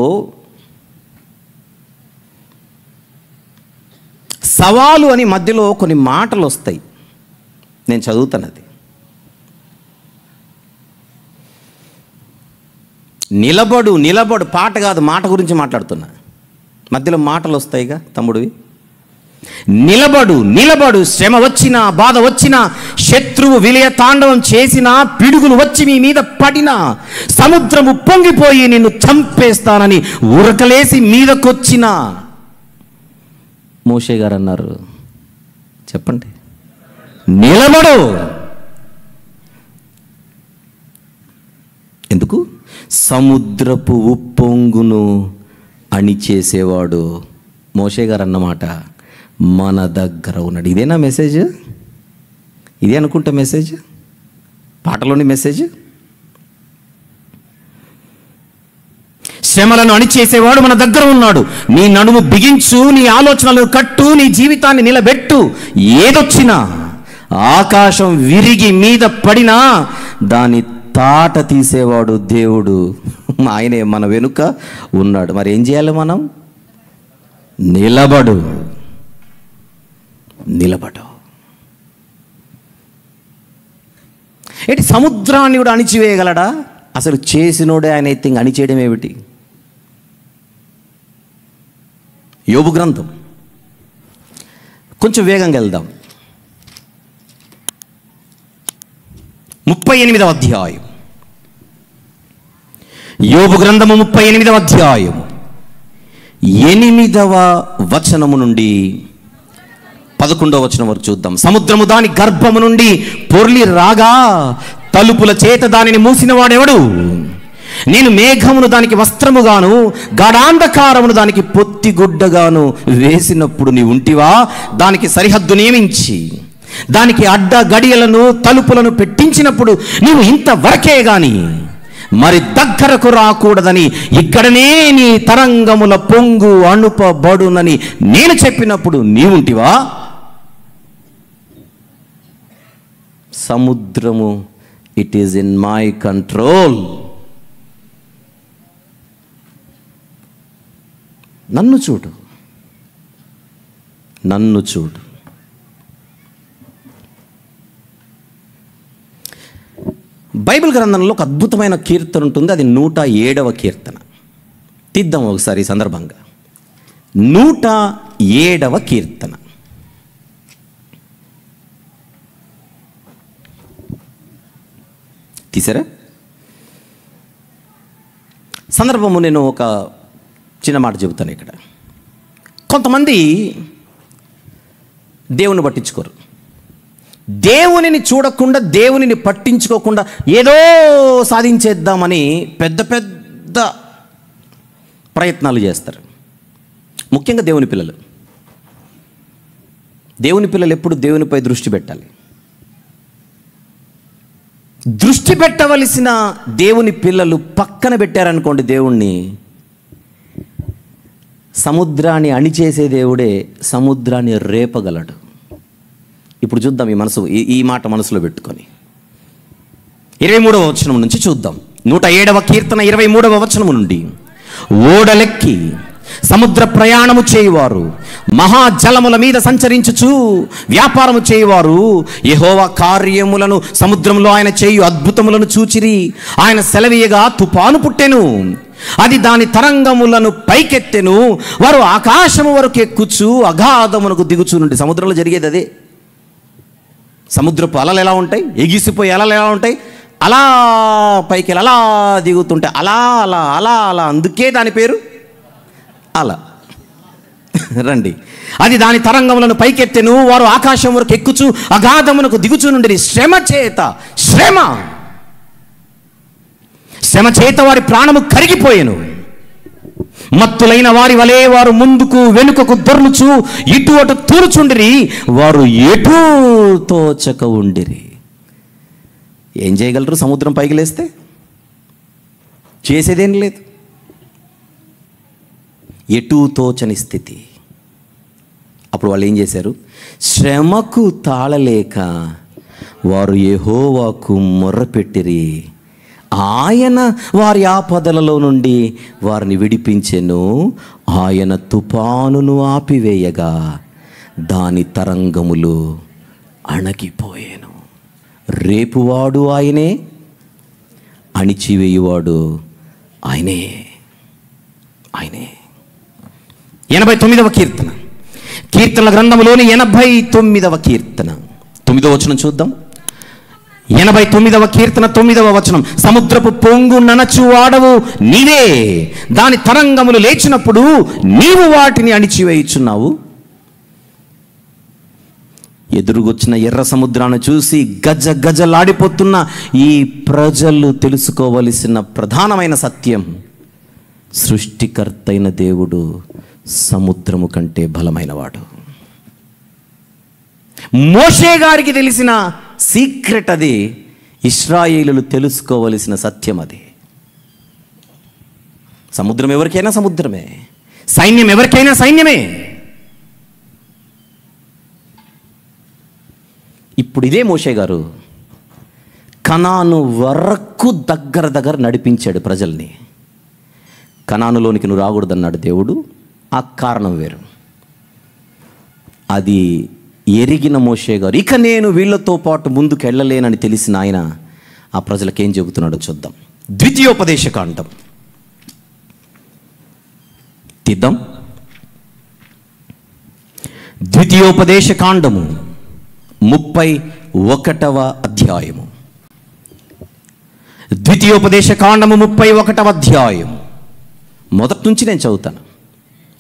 సవాలు అని మధ్యలో కొన్ని మాటలు వస్తాయి. నేను చదువుతానది. నిలబడు నిలబడు పాట కాదు, మాట గురించి మాట్లాడుతున్నా. మధ్యలో మాటలు వస్తాయిగా తమ్ముడివి. నిలబడు నిలబడు, శ్రమ వచ్చినా బాధ వచ్చినా, శత్రువు విలయ తాండవం చేసినా, పిడుగులు వచ్చి మీ మీద పడినా, సముద్రము పొంగిపోయి నిన్ను చంపేస్తానని ఉరకలేసి మీదకొచ్చినా. మోషే గారు అన్నారు, చెప్పండి, నిలబడు. ఎందుకు? సముద్రపు ఉప్పొంగును అణిచేసేవాడు మోషే గారు అన్నమాట మన దగ్గర ఉన్నాడు. ఇదేనా మెసేజ్? ఇదే అనుకుంటా మెసేజ్, పాటలోని మెసేజ్. శ్రమలను అణిచేసేవాడు మన దగ్గర ఉన్నాడు. నీ నడుము బిగించు, నీ ఆలోచనలు కట్టు, నీ జీవితాన్ని నిలబెట్టు. ఏదొచ్చినా, ఆకాశం విరిగి మీద పడినా దాని తాట తీసేవాడు దేవుడు. ఆయనే మన వెనుక ఉన్నాడు. మరి ఏం చేయాలి మనం? నిలబడు నిలబడు. ఏంటి, సముద్రాన్ని కూడా అణిచివేయగలడా? అసలు చేసినోడే ఆయన అయితే అణిచేయడం ఏమిటి? యోబు గ్రంథం కొంచెం వేగంగా వెళ్దాం. 38వ అధ్యాయం, యోబు గ్రంథము 38వ అధ్యాయం 8వ వచనము నుండి 11వ వచనం వరకు చూద్దాం. సముద్రము దాని గర్భము నుండి పొర్లి రాగా, తలుపుల చేత దానిని మూసిన వాడెవడు? నేను మేఘమును దానికి వస్త్రముగాను, గాఢాంధకారమును దానికి పొత్తిగుడ్డగాను వేసినప్పుడు నీ ఉంటివా? దానికి సరిహద్దు నియమించి దానికి అడ్డ గడియలను తలుపులను పెట్టించినప్పుడు నీవు ఇంతవరకే గాని మరి దగ్గరకు రాకూడదని ఇక్కడనే నీ తరంగముల పొంగు అణుపబడునని నేను చెప్పినప్పుడు నీవుంటివా? సముద్రము it is in my control. నన్ను చూడు, నన్ను చూడు. బైబిల్ గ్రంథంలో ఒక అద్భుతమైన కీర్తన ఉంటుంది, అది 107వ కీర్తన. తీద్దాం ఒకసారి ఈ సందర్భంగా. 107వ కీర్తన. తీసారా? సందర్భము నేను ఒక చిన్న మాట చెబుతాను ఇక్కడ. కొంతమంది దేవుని పట్టించుకోరు. దేవునిని చూడకుండా, దేవునిని పట్టించుకోకుండా ఏదో సాధించేద్దామని పెద్ద పెద్ద ప్రయత్నాలు చేస్తారు. ముఖ్యంగా దేవుని పిల్లలు. దేవుని పిల్లలు ఎప్పుడు దేవునిపై దృష్టి పెట్టాలి. దృష్టి పెట్టవలసిన దేవుని పిల్లలు పక్కన పెట్టారనుకోండి దేవుణ్ణి, సముద్రాన్ని అణిచేసే దేవుడే సముద్రాన్ని రేపగలడు. ఇప్పుడు చూద్దాం ఈ మాట మనసులో పెట్టుకొని 23వ వచనం నుంచి చూద్దాం. 107వ కీర్తన 23వ వచనము నుండి. ఓడలెక్కి సముద్ర ప్రయాణము చేయువారు, మహాజలముల మీద సంచరించుచు వ్యాపారము చేయువారు యెహోవా కార్యములను, సముద్రంలో ఆయన చేయు అద్భుతములను చూచిరి. ఆయన సెలవీయగా తుఫాను పుట్టెను, అది దాని తరంగములను పైకెత్తెను. వారు ఆకాశము వరకు ఎక్కుచు అగాధమునకు దిగుచు నుండి. సముద్రంలో జరిగేది అదే. సముద్రపు అలలు ఎలా ఉంటాయి? ఎగిసిపోయి అలలు ఎలా ఉంటాయి? అలా పైకి అలా దిగుతుంటాయి. అలా అలా అలా అలా, అందుకే దాని పేరు అలా. రండి. అది దాని తరంగములను పైకెత్తెను, వారు ఆకాశం వరకు ఎక్కుచు అగాధమునకు దిగుచు నుండి. శ్రమ చేత వారి ప్రాణము కరిగిపోయెను. మత్తులైన వారి వలె వారు ముందుకు వెనుకకు దొర్లుచు ఇటు అటు తూర్చుండిరి. వారు ఎటూ తోచక ఉండిరి. ఏం చేయగలరు? సముద్రం పైకి లేస్తే చేసేదేం లేదు. ఎటూ తోచని స్థితి. అప్పుడు వాళ్ళు ఏం చేశారు? శ్రమకు తాళలేక వారు యెహోవాకు మొర్రపెట్టిరి. ఆయన వారి ఆపదలలో నుండి వారిని విడిపించెను. ఆయన తుఫానును ఆపివేయగా దాని తరంగములు అణగిపోయాను. రేపువాడు ఆయనే, అణిచివేయువాడు ఆయనే. 89వ కీర్తన, కీర్తనల గ్రంథములోని 89వ కీర్తన 9వ వచనం చూద్దాం. 89వ కీర్తన 9వ వచనం. సముద్రపు పొంగు ననచువాడవు నీవే, దాని తరంగములు లేచినప్పుడు నీవు వాటిని అణిచివేయుచున్నావు. ఎదురుగొచ్చిన ఎర్ర సముద్రాన్ని చూసి గజ గజలాడిపోతున్న ఈ ప్రజలు తెలుసుకోవలసిన ప్రధానమైన సత్యం, సృష్టికర్త అయిన దేవుడు సముద్రము కంటే బలమైనవాడు. మోషే గారికి తెలిసిన సీక్రెట్ అది. ఇశ్రాయేలులు తెలుసుకోవలసిన సత్యం అది. సముద్రం ఎవరికైనా సముద్రమే, సైన్యం ఎవరికైనా సైన్యమే. ఇప్పుడు ఇదే మోషే గారు కనాను వరకు దగ్గర నడిపించాడు ప్రజల్ని. కనానులోనికి నువ్వు రాకూడదన్నాడు దేవుడు. ఆ కారణం వేరు. అది ఎరిగిన మోషే గారు ఇక నేను వీళ్ళతో పాటు ముందుకు వెళ్ళలేనని తెలిసిన ఆయన ఆ ప్రజలకు ఏం చెబుతున్నాడో చూద్దాం. ద్వితీయోపదేశకాండం తీద్దాం. ద్వితీయోపదేశకాండము 31వ అధ్యాయము. ద్వితీయోపదేశకాండము 31వ అధ్యాయం మొదటి నుంచి నేను చదువుతాను.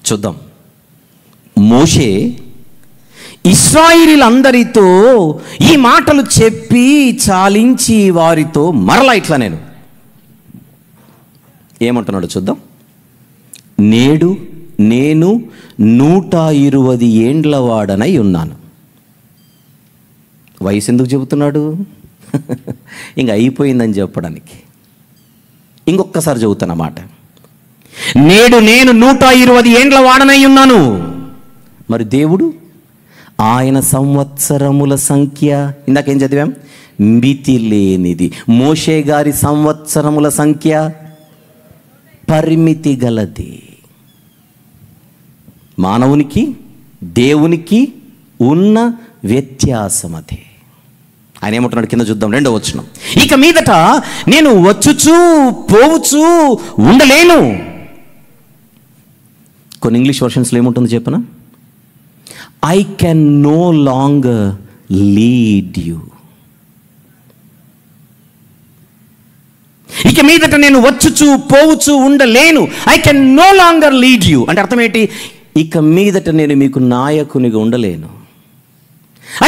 చూద్దాం. మోషే ఇశ్రాయేలీయులందరితో ఈ మాటలు చెప్పి చాలించి వారితో మరలా ఇట్లా నేను ఏమంటున్నాడో చూద్దాం. నేడు నేను 120 ఏండ్ల వాడనై ఉన్నాను. వయసు ఎందుకు చెబుతున్నాడు? ఇంక అయిపోయిందని చెప్పడానికి. ఇంకొకసారి చెబుతానమాట. నేడు నేను 120 ఏండ్ల వాడనై ఉన్నాను. మరి దేవుడు ఆయన సంవత్సరముల సంఖ్య ఇందాకేం చదివాం? మితి లేనిది. మోషే గారి సంవత్సరముల సంఖ్య పరిమితి గలది. మానవునికి దేవునికి ఉన్న వ్యత్యాసం అదే. ఆయన ఏమంటున్నాడు కింద చూద్దాం, 2వ వచనం. ఇక మీదట నేను వచ్చుచూ పోవుచూ ఉండలేను. కొన్ని ఇంగ్లీష్ వర్షన్స్లో ఏముంటుంది చెప్పనా? I can no longer lead you. ఇక మీదట నేను వచ్చుచూ పోవుచూ ఉండలేను. I can no longer lead you అంటే అర్థం ఏంటి? ఇక మీదట నేను మీకు నాయకునిగా ఉండలేను.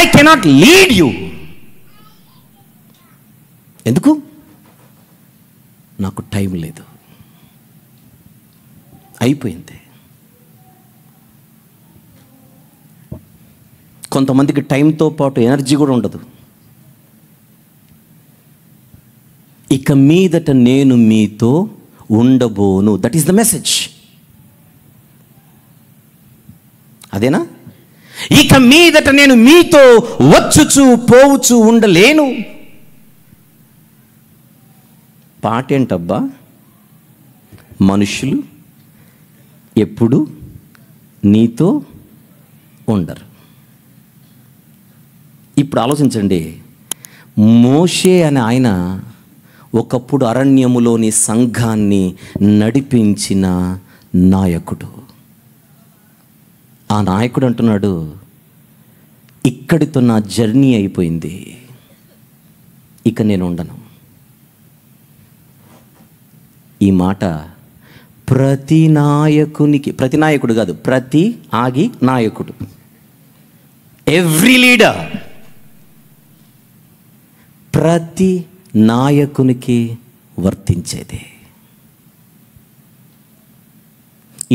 I cannot lead you. ఎందుకు? నాకు టైం లేదు, అయిపోయింది. కొంతమందికి టైంతో పాటు ఎనర్జీ కూడా ఉండదు. ఇక మీదట నేను మీతో ఉండబోను. That is the message. అదేనా? ఇక మీదట నేను మీతో వచ్చుచూ పోవుచూ ఉండలేను. పాట ఏంటబ్బా? మనుషులు ఎప్పుడు నీతో ఉండరు. ఇప్పుడు ఆలోచించండి. మోషే అనే ఆయన ఒకప్పుడు అరణ్యములోని సంఘాన్ని నడిపించిన నాయకుడు. ఆ నాయకుడు అంటున్నాడు, ఇక్కడితో నా జర్నీ అయిపోయింది, ఇక నేను ఉండను. ఈ మాట ప్రతి నాయకునికి, ప్రతి నాయకుడు కాదు, ప్రతి ఆగి నాయకుడు, ఎవ్రీ లీడర్, ప్రతి నాయకునికి వర్తించేది.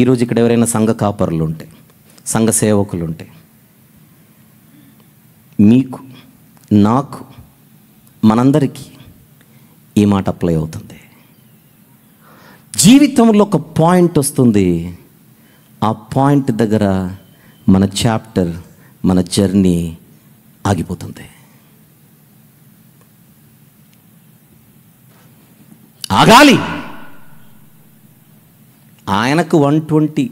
ఈరోజు ఇక్కడ ఎవరైనా సంఘ కాపరులు ఉంటే, సంఘ సేవకులు ఉంటే, మీకు, నాకు, మనందరికీ ఈ మాట అప్లై అవుతుంది. జీవితంలో ఒక పాయింట్ వస్తుంది, ఆ పాయింట్ దగ్గర మన చాప్టర్, మన జర్నీ ఆగిపోతుంది. ఆగాలి. ఆయనకు 120,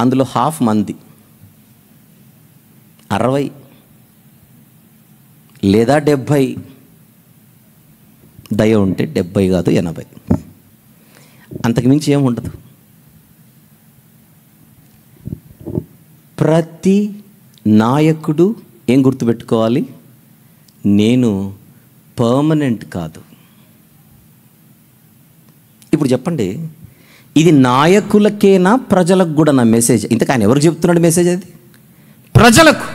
అందులో హాఫ్ మంది 60 లేదా 70, దయ ఉంటే 70 కాదు 80, అంతకుమించి ఏముండదు. ప్రతి నాయకుడు ఏం గుర్తుపెట్టుకోవాలి? నేను పర్మనెంట్ కాదు. ఇప్పుడు చెప్పండి, ఇది నాయకులకేనా ప్రజలకు కూడా నా మెసేజ్? ఇంతకు ఆయన ఎవరికి చెప్తున్నాడు మెసేజ్? అది ప్రజలకు.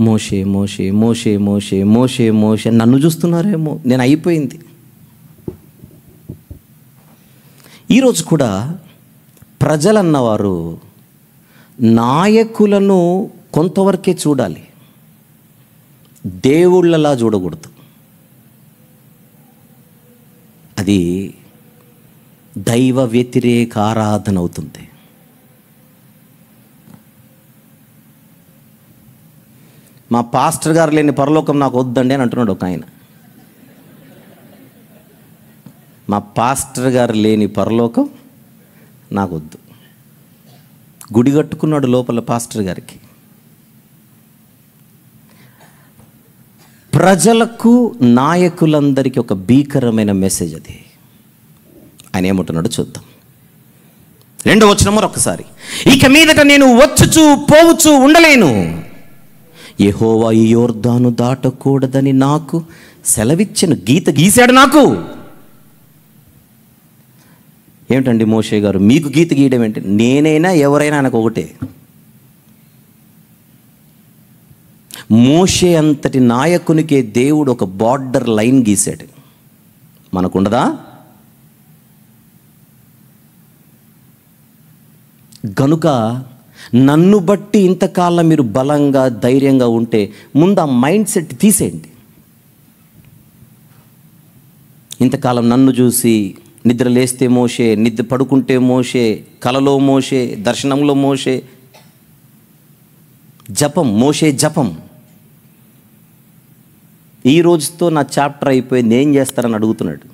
మోషే మోషే మోషే మోషే మోషే మోషే నన్ను చూస్తున్నారేమో, నేను అయిపోయింది. ఈరోజు కూడా ప్రజలన్నవారు నాయకులను కొంతవరకే చూడాలి, దేవుళ్ళలా చూడకూడదు. అది దైవ వ్యతిరేక ఆరాధన అవుతుంది. మా పాస్టర్ గారు లేని పరలోకం నాకు వద్దండి అని అంటున్నాడు ఒక ఆయన. మా పాస్టర్ గారు లేని పరలోకం నాకు వద్దు. గుడి కట్టుకున్నాడు లోపల పాస్టర్ గారికి. ప్రజలకు, నాయకులందరికీ ఒక భీకరమైన మెసేజ్ అది. ఆయన ఏమంటున్నాడు చూద్దాం. 2వ వచనం మరొకసారి. ఇక మీదట నేను వచ్చుచూ పోవుచూ ఉండలేను. యెహోవా ఈ యొర్దాను దాటకూడదని నాకు సెలవిచ్చెను. గీత గీశాడు నాకు. ఏమిటండి మోషే గారు మీకు గీత గీయడం ఏంటి? నేనైనా ఎవరైనా ఆయనకు ఒకటే. మోషే అంతటి నాయకునికే దేవుడు ఒక బార్డర్ లైన్ గీశాడు. మనకుండదా? గనుక నన్ను బట్టి ఇంతకాలం మీరు బలంగా ధైర్యంగా ఉంటే ముందు ఆ మైండ్ సెట్ తీసేయండి. ఇంతకాలం నన్ను చూసి నిద్ర లేస్తే మోషే, నిద్ర పడుకుంటే మోషే, కలలో మోషే, దర్శనంలో మోషే, జపం మోషే జపం. ఈ రోజుతో నా చాప్టర్ అయిపోయింది, ఏం చేస్తారని అడుగుతున్నాడు.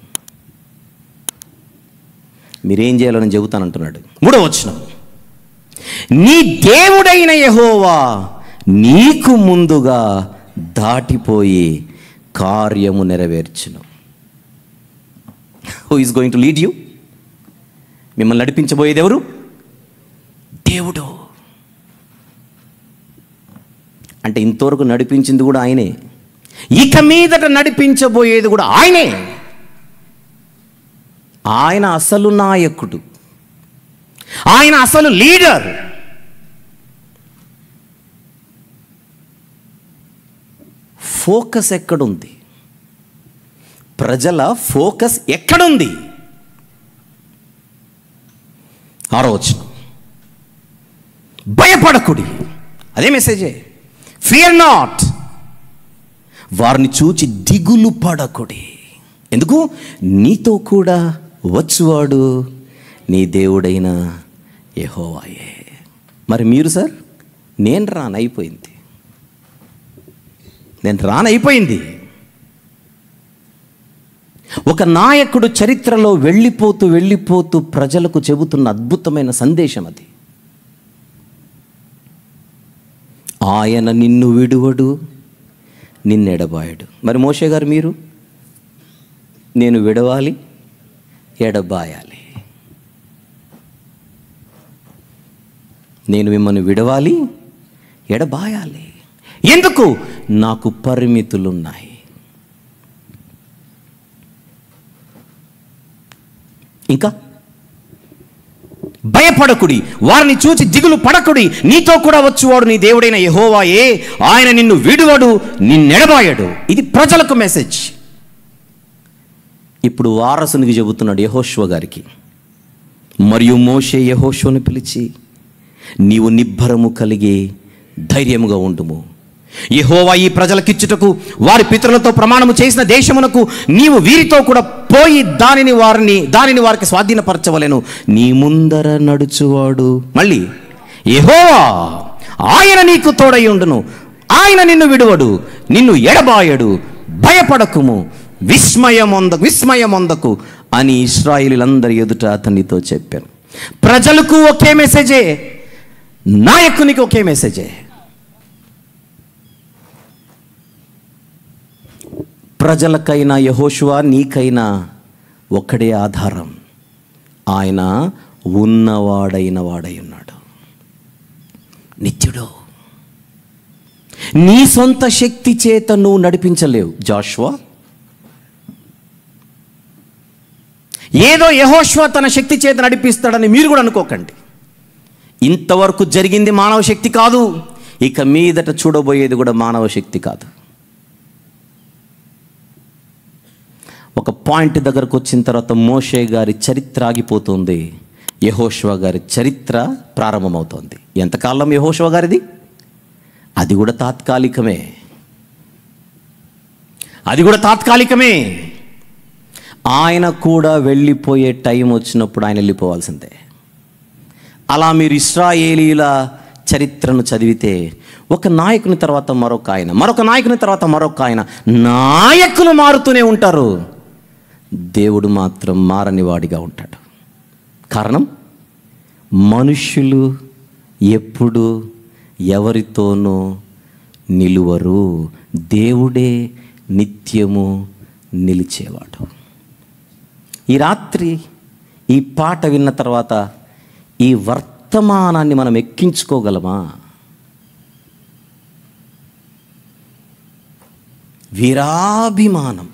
మీరేం చేయాలని చెబుతానంటున్నాడు. 3వ వచనం, నీ దేవుడైన యెహోవా నీకు ముందుగా దాటిపోయి కార్యము నెరవేర్చును. Who is going to lead you? మిమ్మల్ని నడిపించబోయేది ఎవరు? దేవుడు. అంటే ఇంతవరకు నడిపించింది కూడా ఆయనే, ఇక మీదట నడిపించబోయేది కూడా ఆయనే. ఆయన అసలు నాయకుడు, ఆయన అసలు లీడర్. ఫోకస్ ఎక్కడుంది? ప్రజల ఫోకస్ ఎక్కడుంది? 6వ వచనం, భయపడకుడి. అదే మెసేజే. Fear not. వారిని చూచి దిగులు పడకుడి. ఎందుకు? నీతో కూడా వచ్చువాడు నీ దేవుడైన యెహోవాయే. మరి మీరు సార్, నేను రానైపోయింది. ఒక నాయకుడు చరిత్రలో వెళ్ళిపోతూ ప్రజలకు చెబుతున్న అద్భుతమైన సందేశం అది. ఆయన నిన్ను విడువడు, నిన్నెడబాయడు. మరి మోషే గారు, మీరు నేను విడవాలి, ఎడబాయాలి. నేను మిమ్మల్ని విడవాలి, ఎడబాయాలి. ఎందుకు? నాకు పరిమితులున్నాయి. ఇంకా భయపడకుడి, వారిని చూచి దిగులు పడకుడి, నీతో కూడా వచ్చువాడు నీ దేవుడైన యెహోవాయే, ఆయన నిన్ను విడువడు, నిన్నెడబాయడు. ఇది ప్రజలకు మెసేజ్. ఇప్పుడు వారసునికి చెబుతున్నాడు యెహోషువ గారికి. మరియు మోషే యెహోషువను పిలిచి, నీవు నిబ్బరము కలిగి ధైర్యముగా ఉండుము. యెహోవా ఈ ప్రజలకిచ్చుటకు వారి పితరులతో ప్రమాణము చేసిన దేశమునకు నీవు వీరితో కూడా పోయి దానిని వారికి స్వాధీనపరచవలెను. నీ ముందర నడుచువాడు మళ్ళీ యెహోవా, ఆయన నీకు తోడై ఉండును, ఆయన నిన్ను విడువడు, నిన్ను ఎడబాయడు. భయపడకుము, విస్మయమొందకు అని ఇశ్రాయేలీయులందరి ఎదుట అతనితో చెప్పాను. ప్రజలకు ఒకే మెసేజే, నాయకునికి ఒకే మెసేజే. ప్రజలకైనా యెహోషువ నీకైనా ఒక్కడే ఆధారం. ఆయన ఉన్నవాడైన వాడై ఉన్నాడు, నిత్యుడు. నీ సొంత శక్తి చేత నువ్వు నడిపించలేవు జాషువా. ఏదో యెహోషువ తన శక్తి చేత నడిపిస్తాడని మీరు కూడా అనుకోకండి. ఇంతవరకు జరిగింది మానవ శక్తి కాదు, ఇక మీదట చూడబోయేది కూడా మానవ శక్తి కాదు. ఒక పాయింట్ దగ్గరకు వచ్చిన తర్వాత మోషే గారి చరిత్ర ఆగిపోతుంది, యెహోషువ గారి చరిత్ర ప్రారంభమవుతోంది. ఎంతకాలం యెహోషువ గారిది? అది కూడా తాత్కాలికమే. ఆయన కూడా వెళ్ళిపోయే టైం వచ్చినప్పుడు ఆయన వెళ్ళిపోవాల్సిందే. అలా మీరు ఇశ్రాయేలీయుల చరిత్రను చదివితే ఒక నాయకుని తర్వాత మరొక ఆయన, మరొక నాయకుని తర్వాత మరొక ఆయన, నాయకులు మారుతూనే ఉంటారు, దేవుడు మాత్రం మారని వాడిగా ఉంటాడు. కారణం, మనుష్యులు ఎప్పుడు ఎవరితోనూ నిలువరు, దేవుడే నిత్యము నిలిచేవాడు. ఈ రాత్రి ఈ పాట విన్న తర్వాత ఈ వర్తమానాన్ని మనం ఎక్కించుకోగలమా? వీరాభిమానం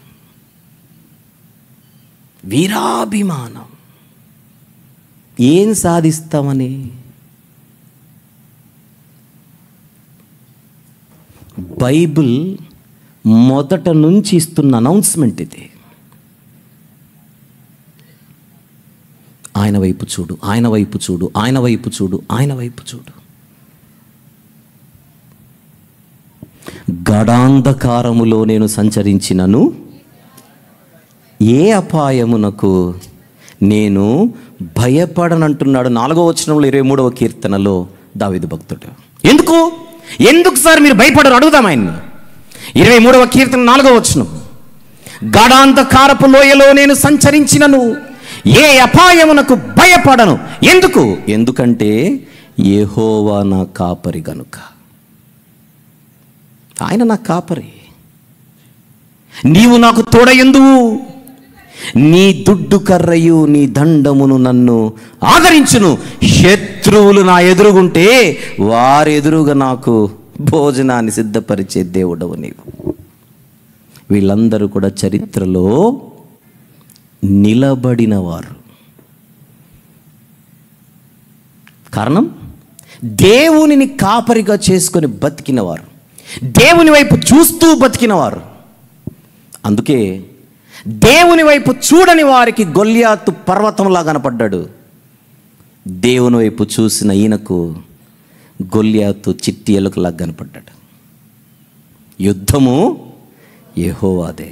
ఏం సాధిస్తామని. బైబిల్ మొదట నుంచి ఇస్తున్న అనౌన్స్మెంట్ ఇది. ఆయన వైపు చూడు, ఆయన వైపు చూడు, ఆయన వైపు చూడు, ఆయన వైపు చూడు. గాఢాంధకారములో నేను సంచరించినను ఏ అపాయమునకు నేను భయపడనంటున్నాడు. 4వ వచనంలో 23వ కీర్తనలో దావీదు భక్తుడు. ఎందుకు సార్ మీరు భయపడరు? అడుగుదాం ఆయన్ని. 23వ కీర్తన 4వ వచనం, గాఢాంధకారపు లోయలో నేను సంచరించినను ఏ అపాయమునకు భయపడను. ఎందుకంటే యెహోవా నా కాపరి గనుక. ఆయన నా కాపరి. నీవు నాకు తోడయందువు, నీ దుడ్డు కర్రయు నీ దండమును నన్ను ఆదరించును. శత్రువులు నా ఎదురుగుంటే వారెదురుగా నాకు భోజనాన్ని సిద్ధపరిచే దేవుడవు నీవు. వీళ్ళందరూ కూడా చరిత్రలో నిలబడినవారు. కారణం, దేవునిని కాపరిగా చేసుకొని బతికినవారు, దేవుని వైపు చూస్తూ బతికినవారు. అందుకే దేవుని వైపు చూడని వారికి గొల్యాతు పర్వతంలా కనపడ్డాడు. దేవుని వైపు చూసిన ఈయనకు గొల్యాతు చిట్టి ఎలుకలా కనపడ్డాడు. యుద్ధము యెహోవాదే.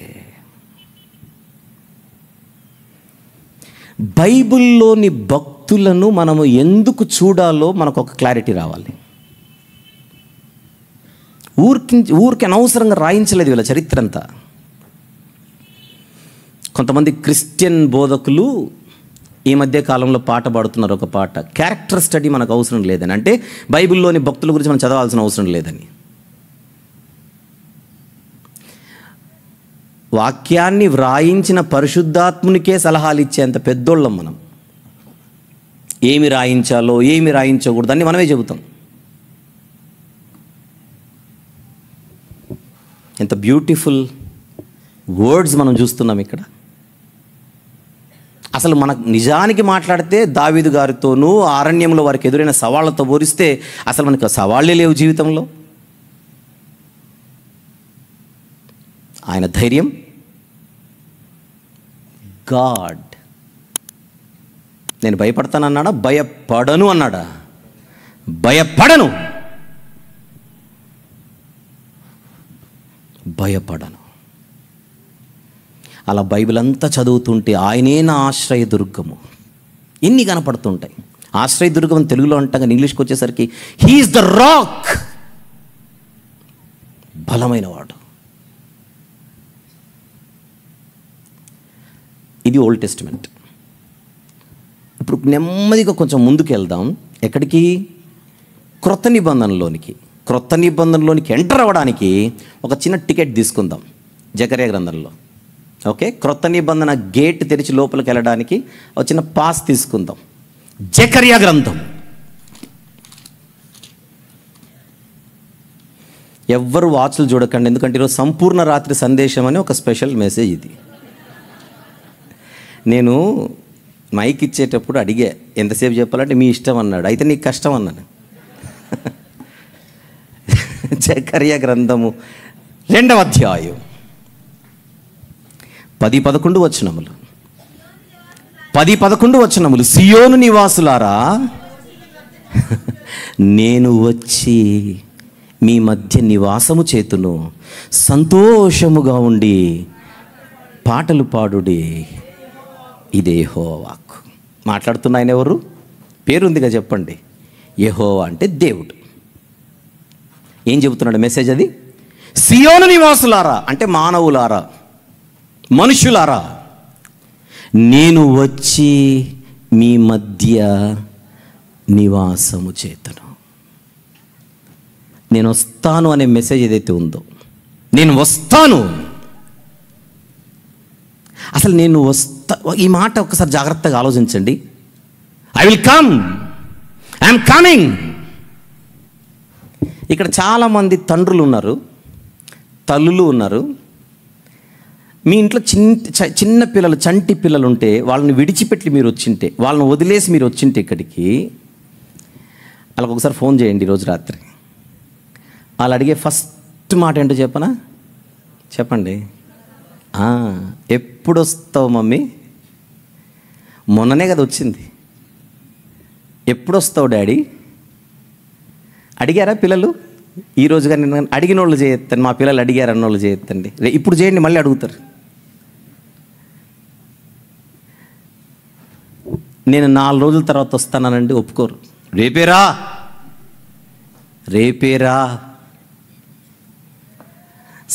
బైబిల్లోని భక్తులను మనము ఎందుకు చూడాలో మనకు ఒక క్లారిటీ రావాలి. ఊరికి అనవసరంగా రాయించలేదు వీళ్ళ చరిత్ర అంతా. కొంతమంది క్రిస్టియన్ బోధకులు ఈ మధ్య కాలంలో పాట పాడుతున్నారు, ఒక పాట, క్యారెక్టర్ స్టడీ మనకు అవసరం లేదని. అంటే బైబిల్లోని భక్తుల గురించి మనం చదవాల్సిన అవసరం లేదని. వాక్యాన్ని వ్రాయించిన పరిశుద్ధాత్మునికే సలహాలు ఇచ్చేంత పెద్దోళ్ళం మనం. ఏమి రాయించాలో ఏమి రాయించకూడదు అని మనమే చెబుతాం. ఎంత బ్యూటిఫుల్ వర్డ్స్ మనం చూస్తున్నాం ఇక్కడ. అసలు మనకు నిజానికి మాట్లాడితే దావీదు గారితోనూ అరణ్యంలో వారికి ఎదురైన సవాళ్లతో పోలిస్తే అసలు మనకు సవాళ్లే లేవు జీవితంలో. ఆయన ధైర్యం, గాడ్. నేను భయపడతానన్నాడా? భయపడను అన్నాడా? భయపడను, భయపడను. అలా బైబిల్ అంతా చదువుతుంటే ఆయనే నా ఆశ్రయదుర్గము ఇన్ని కనపడుతుంటాయి. ఆశ్రయదుర్గం అని తెలుగులో అంటాం, కానీ ఇంగ్లీష్కి వచ్చేసరికి హీఈస్ ద రాక్, బలమైన వాడు. ఇది ఓల్డ్ టెస్టిమెంట్. ఇప్పుడు నెమ్మదిగా కొంచెం ముందుకు వెళ్దాం. ఎక్కడికి? క్రొత్త నిబంధనలోనికి. క్రొత్త నిబంధనలోనికి ఎంటర్ అవ్వడానికి ఒక చిన్న టికెట్ తీసుకుందాం జకర్యా గ్రంథంలో. ఓకే, క్రొత్త నిబంధన గేట్ తెరిచి లోపలికి వెళ్ళడానికి ఒక చిన్న పాస్ తీసుకుందాం. జకర్యా గ్రంథం. ఎవ్వరు వాచ్లు చూడకండి, ఎందుకంటే ఈరోజు సంపూర్ణ రాత్రి సందేశం అని ఒక స్పెషల్ మెసేజ్ ఇది. నేను మైక్ ఇచ్చేటప్పుడు అడిగా ఎంతసేపు చెప్పాలంటే మీ ఇష్టం అన్నాడు. అయితే నీకు కష్టం అన్నాను. జకర్యా గ్రంథము 2వ అధ్యాయం 10-11 వచనములు. 10-11 వచనములు. సియోను నివాసులారా, నేను వచ్చి మీ మధ్య నివాసము చేతును, సంతోషముగా ఉండి పాటలు పాడుడి, ఇదే యెహోవా వాక్కు. మాట్లాడుతున్న ఆయన ఎవరు? పేరుందిగా చెప్పండి. యెహోవా అంటే దేవుడు. ఏం చెబుతున్నాడు మెసేజ్? అది సియోను నివాసులారా అంటే మానవులారా, మనుషులారా, నేను వచ్చి మీ మధ్య నివాసము చేతను. నేను వస్తాను అనే మెసేజ్ ఏదైతే ఉందో, నేను వస్తాను, అసలు నేను వస్తా, ఈ మాట ఒకసారి జాగ్రత్తగా ఆలోచించండి. I will come, I'm coming. ఇక్కడ చాలామంది తండ్రులు ఉన్నారు, తల్లులు ఉన్నారు. మీ ఇంట్లో చిన్న పిల్లలు, చంటి పిల్లలు ఉంటే వాళ్ళని విడిచిపెట్టి మీరు వచ్చింటే, వాళ్ళని వదిలేసి మీరు వచ్చింటే ఇక్కడికి, వాళ్ళకి ఒకసారి ఫోన్ చేయండి ఈరోజు రాత్రి. వాళ్ళు అడిగే ఫస్ట్ మాట ఏంటో చెప్పనా? చెప్పండి. ఎప్పుడు వస్తావు మమ్మీ? మొన్ననే కదా వచ్చింది. ఎప్పుడు వస్తావు డాడీ? అడిగారా పిల్లలు? ఈరోజు కానీ నేను అడిగిన వాళ్ళు చేయొద్దండి, మా పిల్లలు అడిగారు అన్న వాళ్ళు చేయొద్దండి. ఇప్పుడు చేయండి, మళ్ళీ అడుగుతారు. నేను 4 రోజుల తర్వాత వస్తానండి, ఒప్పుకోరు. రేపేరా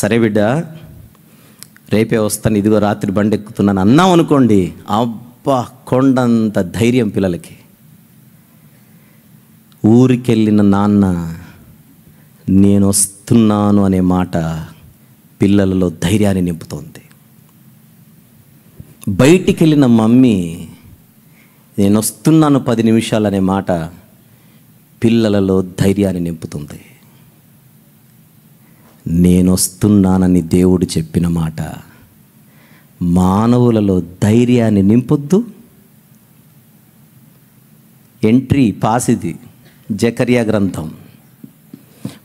సరే బిడ్డ రేపే వస్తాను, ఇదిగో రాత్రి బండి ఎక్కుతున్నాను అన్నాం అనుకోండి, అబ్బా కొండంత ధైర్యం పిల్లలకి. ఊరికెళ్ళిన నాన్న నేను వస్తున్నాను అనే మాట పిల్లలలో ధైర్యాన్ని నింపుతోంది. బయటికి వెళ్ళిన మమ్మీ నేను వస్తున్నాను 10 నిమిషాలు అనే మాట పిల్లలలో ధైర్యాన్ని నింపుతుంది. నేను వస్తున్నానని దేవుడు చెప్పిన మాట మానవులలో ధైర్యాన్ని నింపొద్దు. Entry pass. ఇది జకర్యా గ్రంథం.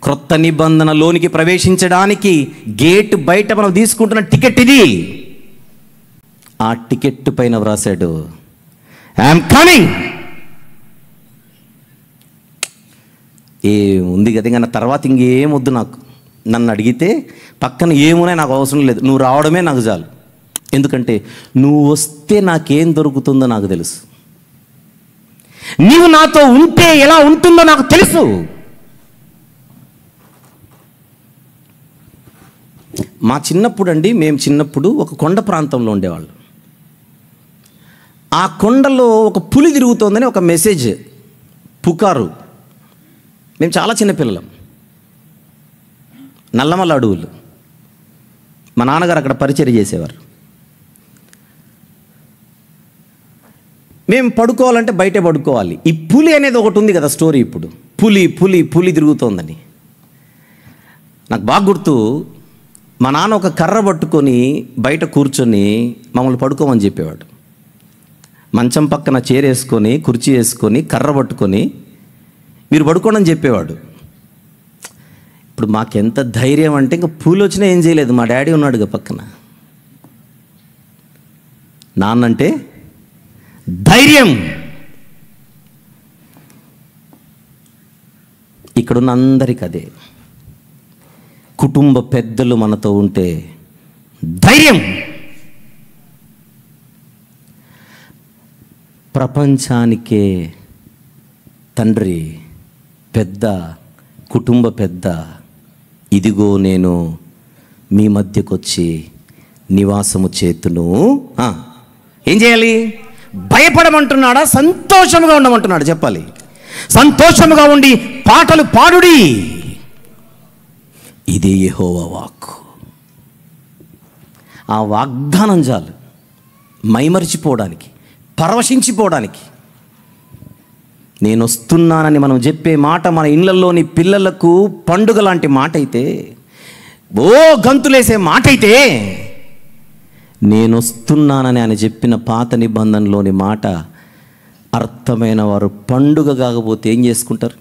క్రొత్త నిబంధనలోనికి ప్రవేశించడానికి గేట్ బయట మనం తీసుకుంటున్న టికెట్ ఇది. ఆ టికెట్ పైన వ్రాసాడు ఐఎమ్ కమింగ్. ఏముంది కదా, ఇంకా తర్వాత ఇంకేమొద్దు నాకు. నన్ను అడిగితే పక్కన ఏమున్నాయి నాకు అవసరం లేదు, నువ్వు రావడమే నాకు చాలు. ఎందుకంటే నువ్వు వస్తే నాకేం దొరుకుతుందో నాకు తెలుసు, నీవు నాతో ఉంటే ఎలా ఉంటుందో నాకు తెలుసు. మా చిన్నప్పుడు అండి, మేము చిన్నప్పుడు ఒక కొండ ప్రాంతంలో ఉండేవాళ్ళు. ఆ కొండలో ఒక పులి తిరుగుతోందని ఒక మెసేజ్ పుకారు. మేము చాలా చిన్నపిల్లలం, నల్లమల్ల అడవులు. మా నాన్నగారు అక్కడ పరిచర్య చేసేవారు. మేము పడుకోవాలంటే బయటే పడుకోవాలి. ఈ పులి అనేది ఒకటి ఉంది కదా స్టోరీ. ఇప్పుడు పులి పులి పులి తిరుగుతోందని నాకు బాగా గుర్తు. మా నాన్న ఒక కర్ర పట్టుకొని బయట కూర్చొని మమ్మల్ని పడుకోమని చెప్పేవాడు. మంచం పక్కన చైర్ వేసుకొని కుర్చీ వేసుకొని కర్ర పట్టుకొని మీరు పడుకోండి చెప్పేవాడు. ఇప్పుడు మాకెంత ధైర్యం అంటే ఇంకా పూలు వచ్చినా ఏం చేయలేదు, మా డాడీ ఉన్నాడుగా పక్కన. నాన్నంటే ధైర్యం. ఇక్కడున్న అందరికీ అదే. కుటుంబ పెద్దలు మనతో ఉంటే ధైర్యం. ప్రపంచానికే తండ్రి పెద్ద, కుటుంబ పెద్ద, ఇదిగో నేను మీ మధ్యకు వచ్చి నివాసము చేతును. ఏం చేయాలి? భయపడమంటున్నాడా, సంతోషముగా ఉండమంటున్నాడు? చెప్పాలి. సంతోషముగా ఉండి పాటలు పాడుడి, ఇదే యెహోవా వాక్కు. ఆ వాగ్దానం చాలు మైమరిచిపోవడానికి, పరవశించిపోవడానికి. నేను వస్తున్నానని మనం చెప్పే మాట మన ఇళ్లలోని పిల్లలకు పండుగ లాంటి మాట అయితే, ఓ గంతులేసే మాట అయితే, నేను వస్తున్నానని ఆయన చెప్పిన పాత నిబంధనలోని మాట అర్థమైన వారు పండుగ కాకపోతే ఏం చేసుకుంటారు?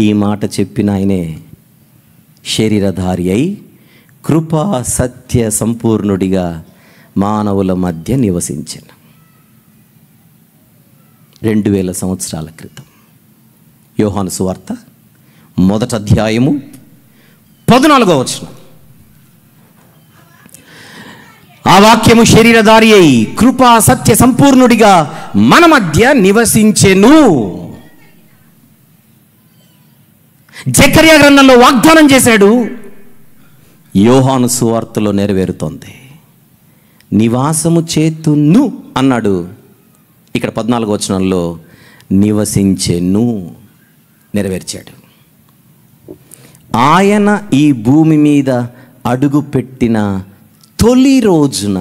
ఈ మాట చెప్పిన ఆయనే శరీరధారి అయి కృపా సత్య సంపూర్ణుడిగా మానవుల మధ్య నివసించిన 2000 సంవత్సరాల క్రితం. యోహాను సువార్త 1వ అధ్యాయము 14వ వచనం. ఆ వాక్యము శరీరధారి అయి కృపా సత్య సంపూర్ణుడిగా మన మధ్య నివసించెను. జకర్యా గ్రంథంలో వాగ్దానం చేశాడు, యోహాను సువార్తలో నెరవేరుతోంది. నివాసము చేతును అన్నాడు. ఇక్కడ 14వ వచనంలో నివసించెను, నెరవేర్చాడు. ఆయన ఈ భూమి మీద అడుగు పెట్టిన తొలి రోజున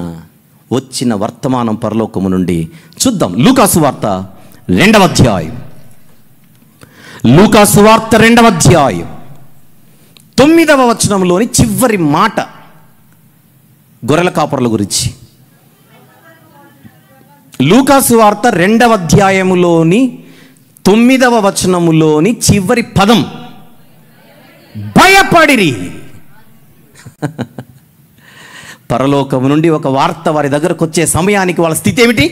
వచ్చిన వర్తమానం పరలోకము నుండి చూద్దాం. లూకా సువార్త 2వ అధ్యాయం. లూకా సువార్త 2వ అధ్యాయం 9వ వచనంలోని చివరి మాట గొర్రెల కాపరుల గురించి. లూకా సువార్త 2వ అధ్యాయములోని 9వ వచనములోని చివరి పదం భయపడిరి. పరలోకము నుండి ఒక వార్త వారి దగ్గరకు వచ్చే సమయానికి వాళ్ళ స్థితి ఏమిటి?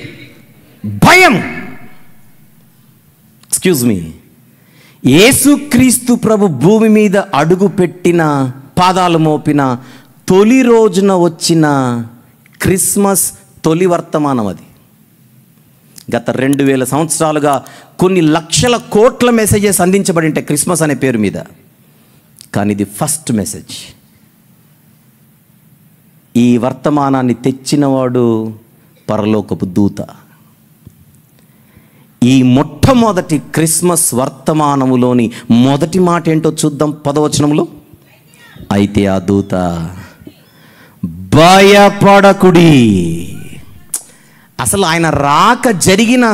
భయం. ఎక్స్క్యూజ్ మీ, యేసుక్రీస్తు ప్రభు భూమి మీద అడుగు పెట్టిన, పాదాలు మోపిన తొలి రోజున వచ్చిన క్రిస్మస్ తొలి వర్తమానం అది. గత 2000 సంవత్సరాలుగా కొన్ని లక్షల కోట్ల మెసేజెస్ అందించబడి ఉంటాయి క్రిస్మస్ అనే పేరు మీద. కానీ ఇది ఫస్ట్ మెసేజ్. ఈ వర్తమానాన్ని తెచ్చినవాడు పరలోకపు దూత. ఈ మొట్టమొదటి క్రిస్మస్ వర్తమానములోని మొదటి మాట ఏంటో చూద్దాం 10వ వచనంలో. అయితే ఆ దూత భయపడకుడి. అసలు ఆయన రాక జరిగిన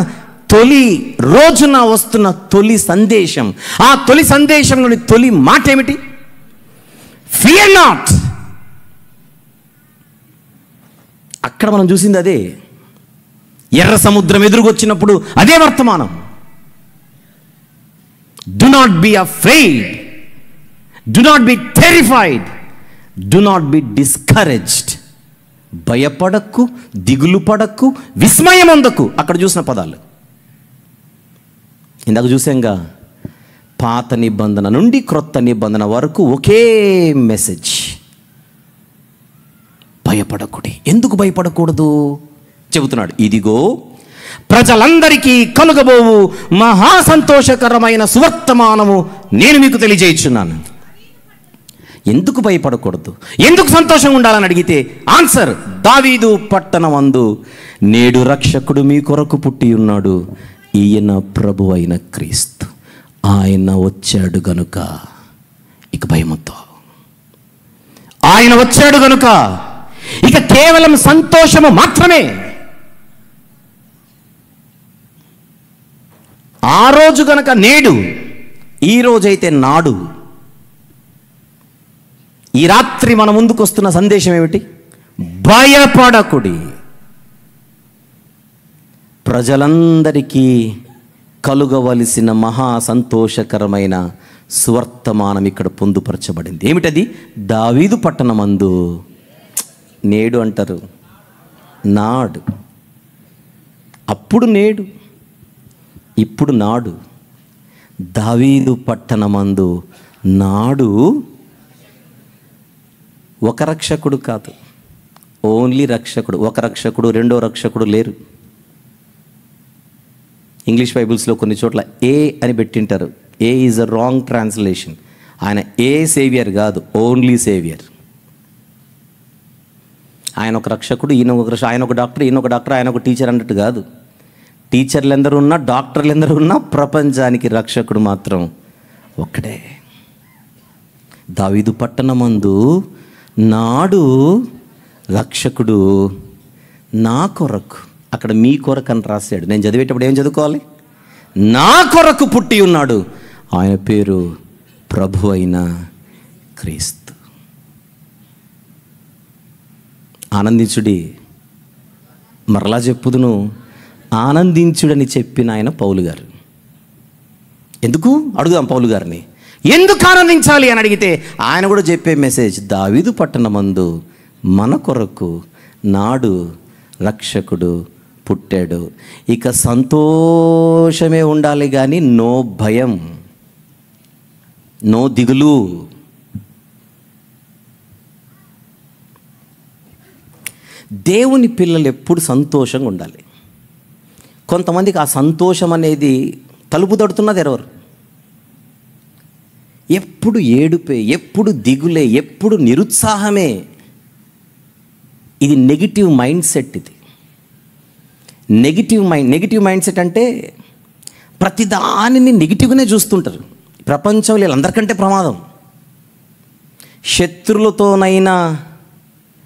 తొలి రోజున వస్తున్న తొలి సందేశం, ఆ తొలి సందేశంలోని తొలి మాట ఏమిటి? Fear not. అక్కడ మనం చూసింది అదే. ఎర్ర సముద్రం ఎదురుకొచ్చినప్పుడు అదే వర్తమానం. Do not be afraid, do not be terrified, do not be discouraged. భయపడకు, దిగులు పడకు, విస్మయం అందకు. అక్కడ చూసిన పదాలు ఇందాక చూసాంగా. పాత నిబంధన నుండి క్రొత్త నిబంధన వరకు ఒకే మెసేజ్. భయపడకుడి. ఎందుకు భయపడకూడదు చెబుతున్నాడు. ఇదిగో ప్రజలందరికీ కలుగబోవు మహా సంతోషకరమైన సువర్తమానము నేను మీకు తెలియజేయుచున్నాను. ఎందుకు భయపడకూడదు, ఎందుకు సంతోషంగా ఉండాలని అడిగితే ఆన్సర్, దావీదు పట్టణమందు నేడు రక్షకుడు మీ కొరకు పుట్టి ఉన్నాడు, ఈయన ప్రభు అయిన క్రీస్తు. ఆయన వచ్చాడు గనుక ఇక భయముతో, ఆయన వచ్చాడు గనుక ఇక కేవలం సంతోషము మాత్రమే. ఆ రోజు గనక నేడు, ఈ రోజైతే నాడు. ఈ రాత్రి మన ముందుకు వస్తున్న సందేశం ఏమిటి? భయపడకుడి. ప్రజలందరికీ కలుగవలసిన మహా సంతోషకరమైన సువర్తమానం ఇక్కడ పొందుపరచబడింది. ఏమిటది? దావీదు పట్టణమందు నేడు అంటారు, నాడు. అప్పుడు నేడు, ఇప్పుడు నాడు. దావీదు పట్టణమందు నాడు ఒక రక్షకుడు కాదు, ఓన్లీ రక్షకుడు. ఒక రక్షకుడు, రెండో రక్షకుడు లేరు. ఇంగ్లీష్ బైబిల్స్లో కొన్ని చోట్ల ఏ అని పెట్టింటారు. ఏ ఈజ్ అ రాంగ్ ట్రాన్స్లేషన్. ఆయన ఏ సేవియర్ కాదు, ఓన్లీ సేవియర్. ఆయన ఒక రక్షకుడు, ఈయన ఒక ఆయన ఒక డాక్టర్, ఈయన ఒక డాక్టర్, ఆయన ఒక టీచర్ అన్నట్టు కాదు. టీచర్లు ఎందరు ఉన్నా, డాక్టర్లు ఎందరు ఉన్నా, ప్రపంచానికి రక్షకుడు మాత్రం ఒక్కడే. దావీదు పట్టణమందు నాడు రక్షకుడు నా కొరకు, అక్కడ మీ కొరకు అని రాశాడు. నేను చదివేటప్పుడు ఏం చదువుకోవాలి? నా కొరకు పుట్టి ఉన్నాడు, ఆయన పేరు ప్రభు అయిన క్రీస్తు. ఆనందించుడి. మరలా చెప్పుదును, ఆనందించుడని చెప్పిన ఆయన పౌలు గారు. ఎందుకు అడుగుదాం పౌలు గారిని, ఎందుకు ఆనందించాలి అని అడిగితే ఆయన కూడా చెప్పే మెసేజ్, దావీదు పట్టణమందు మన కొరకు నాడు రక్షకుడు పుట్టాడు. ఇక సంతోషమే ఉండాలి కానీ నో భయం, నో దిగులు. దేవుని పిల్లలు ఎప్పుడు సంతోషంగా ఉండాలి. కొంతమందికి ఆ సంతోషం అనేది తలుపు తడుతున్నది ఎవరు? ఎప్పుడు ఏడుపే, ఎప్పుడు దిగులే, ఎప్పుడు నిరుత్సాహమే. ఇది నెగిటివ్ మైండ్ సెట్. ఇది నెగిటివ్ మైండ్ సెట్ అంటే ప్రతిదానిని నెగిటివ్గానే చూస్తుంటారు. ప్రపంచంలో వీళ్ళందరికంటే ప్రమాదం. శత్రులతోనైనా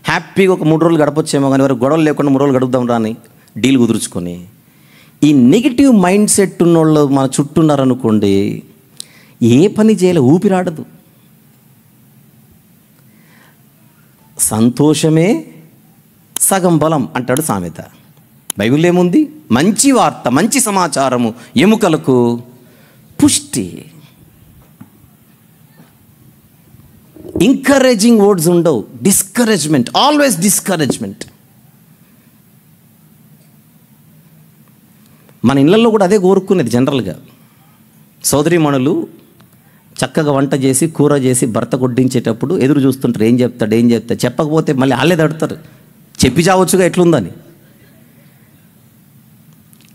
హ్యాపీగా ఒక 3 రోజులు గడపొచ్చేమో కానీ వారు గొడవలు లేకుండా 3 రోజులు గడుపుదాం రాని డీల్ కుదుర్చుకొని, ఈ నెగిటివ్ మైండ్ సెట్ ఉన్నోళ్ళు మన చుట్టూ ఉన్నారనుకోండి, ఏ పని చేయలే, ఊపిరాడదు. సంతోషమే సగం బలం అంటాడు సామెత. బైబిల్లో ఏముంది? మంచి వార్త, మంచి సమాచారము ఎముకలకు పుష్టి. ఎంకరేజింగ్ వర్డ్స్ ఉండవు, డిస్కరేజ్మెంట్, ఆల్వేస్ డిస్కరేజ్మెంట్. మన ఇళ్ళల్లో కూడా అదే కోరుకునేది జనరల్గా. సోదరీమణులు చక్కగా వంట చేసి కూర చేసి భర్త కొడ్డించేటప్పుడు ఎదురు చూస్తుంటారు, ఏం చెప్తాడు చెప్పకపోతే మళ్ళీ వాళ్ళే తడుతారు, చెప్పి చావచ్చుగా ఎట్లుందని.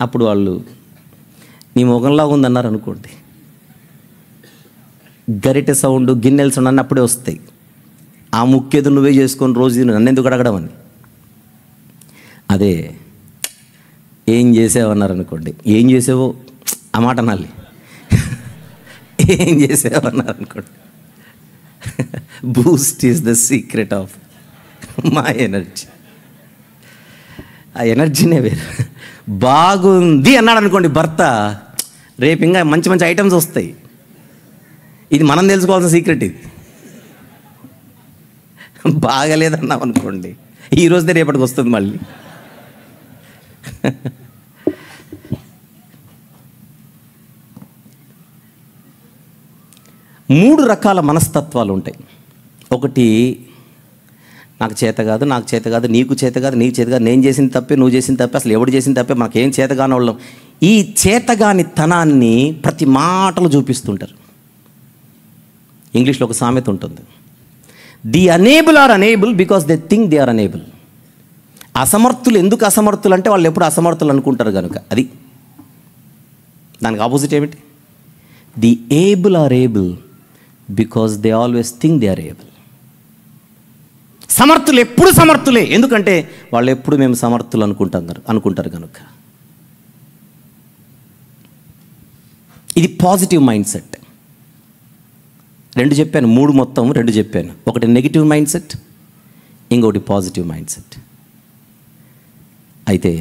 అప్పుడు వాళ్ళు నీ మొగంలా ఉందన్నారు అనుకోండి, గరిటె సౌండ్ గిన్నెల సౌండ్ అన్నీ అప్పుడే వస్తాయి. ఆ ముక్కేదో నువ్వే చేసుకొని రోజు నన్ను ఎందుకు అడగడం అని. అదే ఏం చేసావన్నారు అనుకోండి, ఏం చేసావో ఆ మాట అనాలి. ఏం చేసావన్నారు అనుకోండి, Boost is the secret of my energy. ఆ ఎనర్జీనే వేరు. బాగుంది అన్నాడు అనుకోండి భర్త, రేపు ఇంకా మంచి మంచి ఐటమ్స్ వస్తాయి. ఇది మనం తెలుసుకోవాల్సిన సీక్రెట్. ఇది బాగలేదన్నాం అనుకోండి, ఈ రోజుదే రేపటికి వస్తుంది మళ్ళీ. మూడు రకాల మనస్తత్వాలు ఉంటాయి. ఒకటి, నాకు చేత కాదు, నాకు చేత కాదు, నీకు చేత కాదు, నీకు చేత కాదు, నేను చేసిన తప్పే, నువ్వు చేసిన తప్పే, అసలు ఎవడు చేసిన తప్పే, మాకేం చేతగాని వాళ్ళం. ఈ చేతగాని తనాన్ని ప్రతి మాటలు చూపిస్తుంటారు. ఇంగ్లీష్లో ఒక సామెత ఉంటుంది, the unable are unable because they think they are unable. అసమర్థులు ఎందుకు అసమర్థులు అంటే వాళ్ళు ఎప్పుడు అసమర్థులు అనుకుంటారు కనుక. అది దానికి ఆపోజిట్ ఏమిటి? The able are able because they always think they are able. సమర్థులు ఎప్పుడు సమర్థులే, ఎందుకంటే వాళ్ళు ఎప్పుడు మేము సమర్థులు అనుకుంటారు కనుక. ఇది పాజిటివ్ మైండ్ సెట్. రెండు చెప్పాను, మూడు మొత్తం రెండు చెప్పాను. ఒకటి నెగిటివ్ మైండ్ సెట్, ఇంకొకటి పాజిటివ్ మైండ్ సెట్. అయితే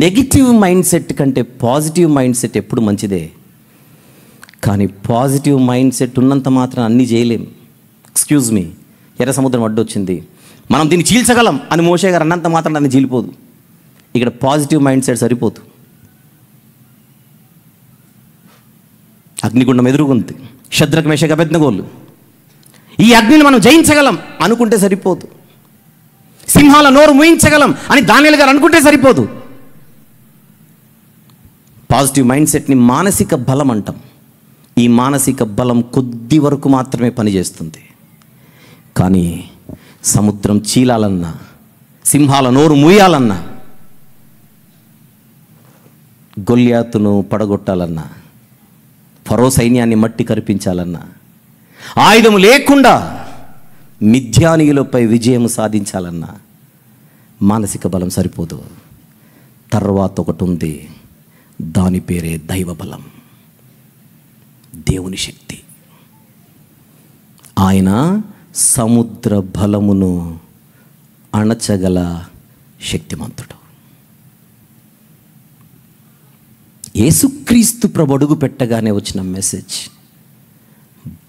నెగిటివ్ మైండ్ సెట్ కంటే పాజిటివ్ మైండ్ సెట్ ఎప్పుడు మంచిదే. కానీ పాజిటివ్ మైండ్ సెట్ ఉన్నంత మాత్రం అన్నీ చేయలేం. ఎక్స్క్యూజ్ మీ, ఎర్ర సముద్రం అడ్డొచ్చింది, మనం దీన్ని చీల్చగలం అని మోషే గారు అన్నంత మాత్రం దాన్ని చీలిపోదు. ఇక్కడ పాజిటివ్ మైండ్ సెట్ సరిపోదు. అగ్నిగుండం ఎదురుగుంది, శద్రక్ మేషక్ అబేద్నెగోలు, ఈ అగ్నిని మనం జయించగలం అనుకుంటే సరిపోదు. సింహాల నోరు మూయించగలం అని దానియేలు గారు అనుకుంటే సరిపోదు. పాజిటివ్ మైండ్ సెట్ని మానసిక బలం అంటాం. ఈ మానసిక బలం కొద్ది వరకు మాత్రమే పనిచేస్తుంది. కానీ సముద్రం చీలాలన్నా, సింహాల నోరు మూయాలన్నా, గొల్యాతును పడగొట్టాలన్నా, ఫరో సైన్యాన్ని మట్టి కరిపించాలన్నా, ఆయుధం లేకుండా మిథ్యానీయులపై విజయం సాధించాలన్నా మానసిక బలం సరిపోదు. తర్వాత ఒకటి ఉంది, దాని పేరే దైవ బలం, దేవుని శక్తి. ఆయన సముద్ర బలమును అణచగల శక్తిమంతుడు. యేసుక్రీస్తు ప్రభు అడుగు పెట్టగానే వచ్చిన మెసేజ్,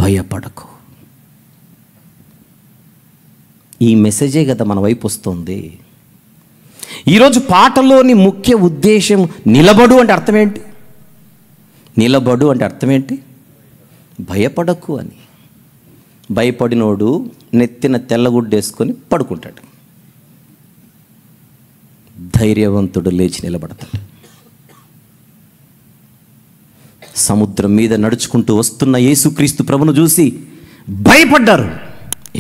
భయపడకు. ఈ మెసేజే కదా మన వైపు వస్తుంది. ఈరోజు పాటలోని ముఖ్య ఉద్దేశం నిలబడు అంటే అర్థం ఏంటి? నిలబడు అంటే అర్థం ఏంటి? భయపడకు అని. భయపడినోడు నెత్తిన తెల్లగుడ్డేసుకొని పడుకుంటాడు, ధైర్యవంతుడు లేచి నిలబడతాడు. సముద్రం మీద నడుచుకుంటూ వస్తున్న యేసుక్రీస్తు ప్రభును చూసి భయపడ్డారు,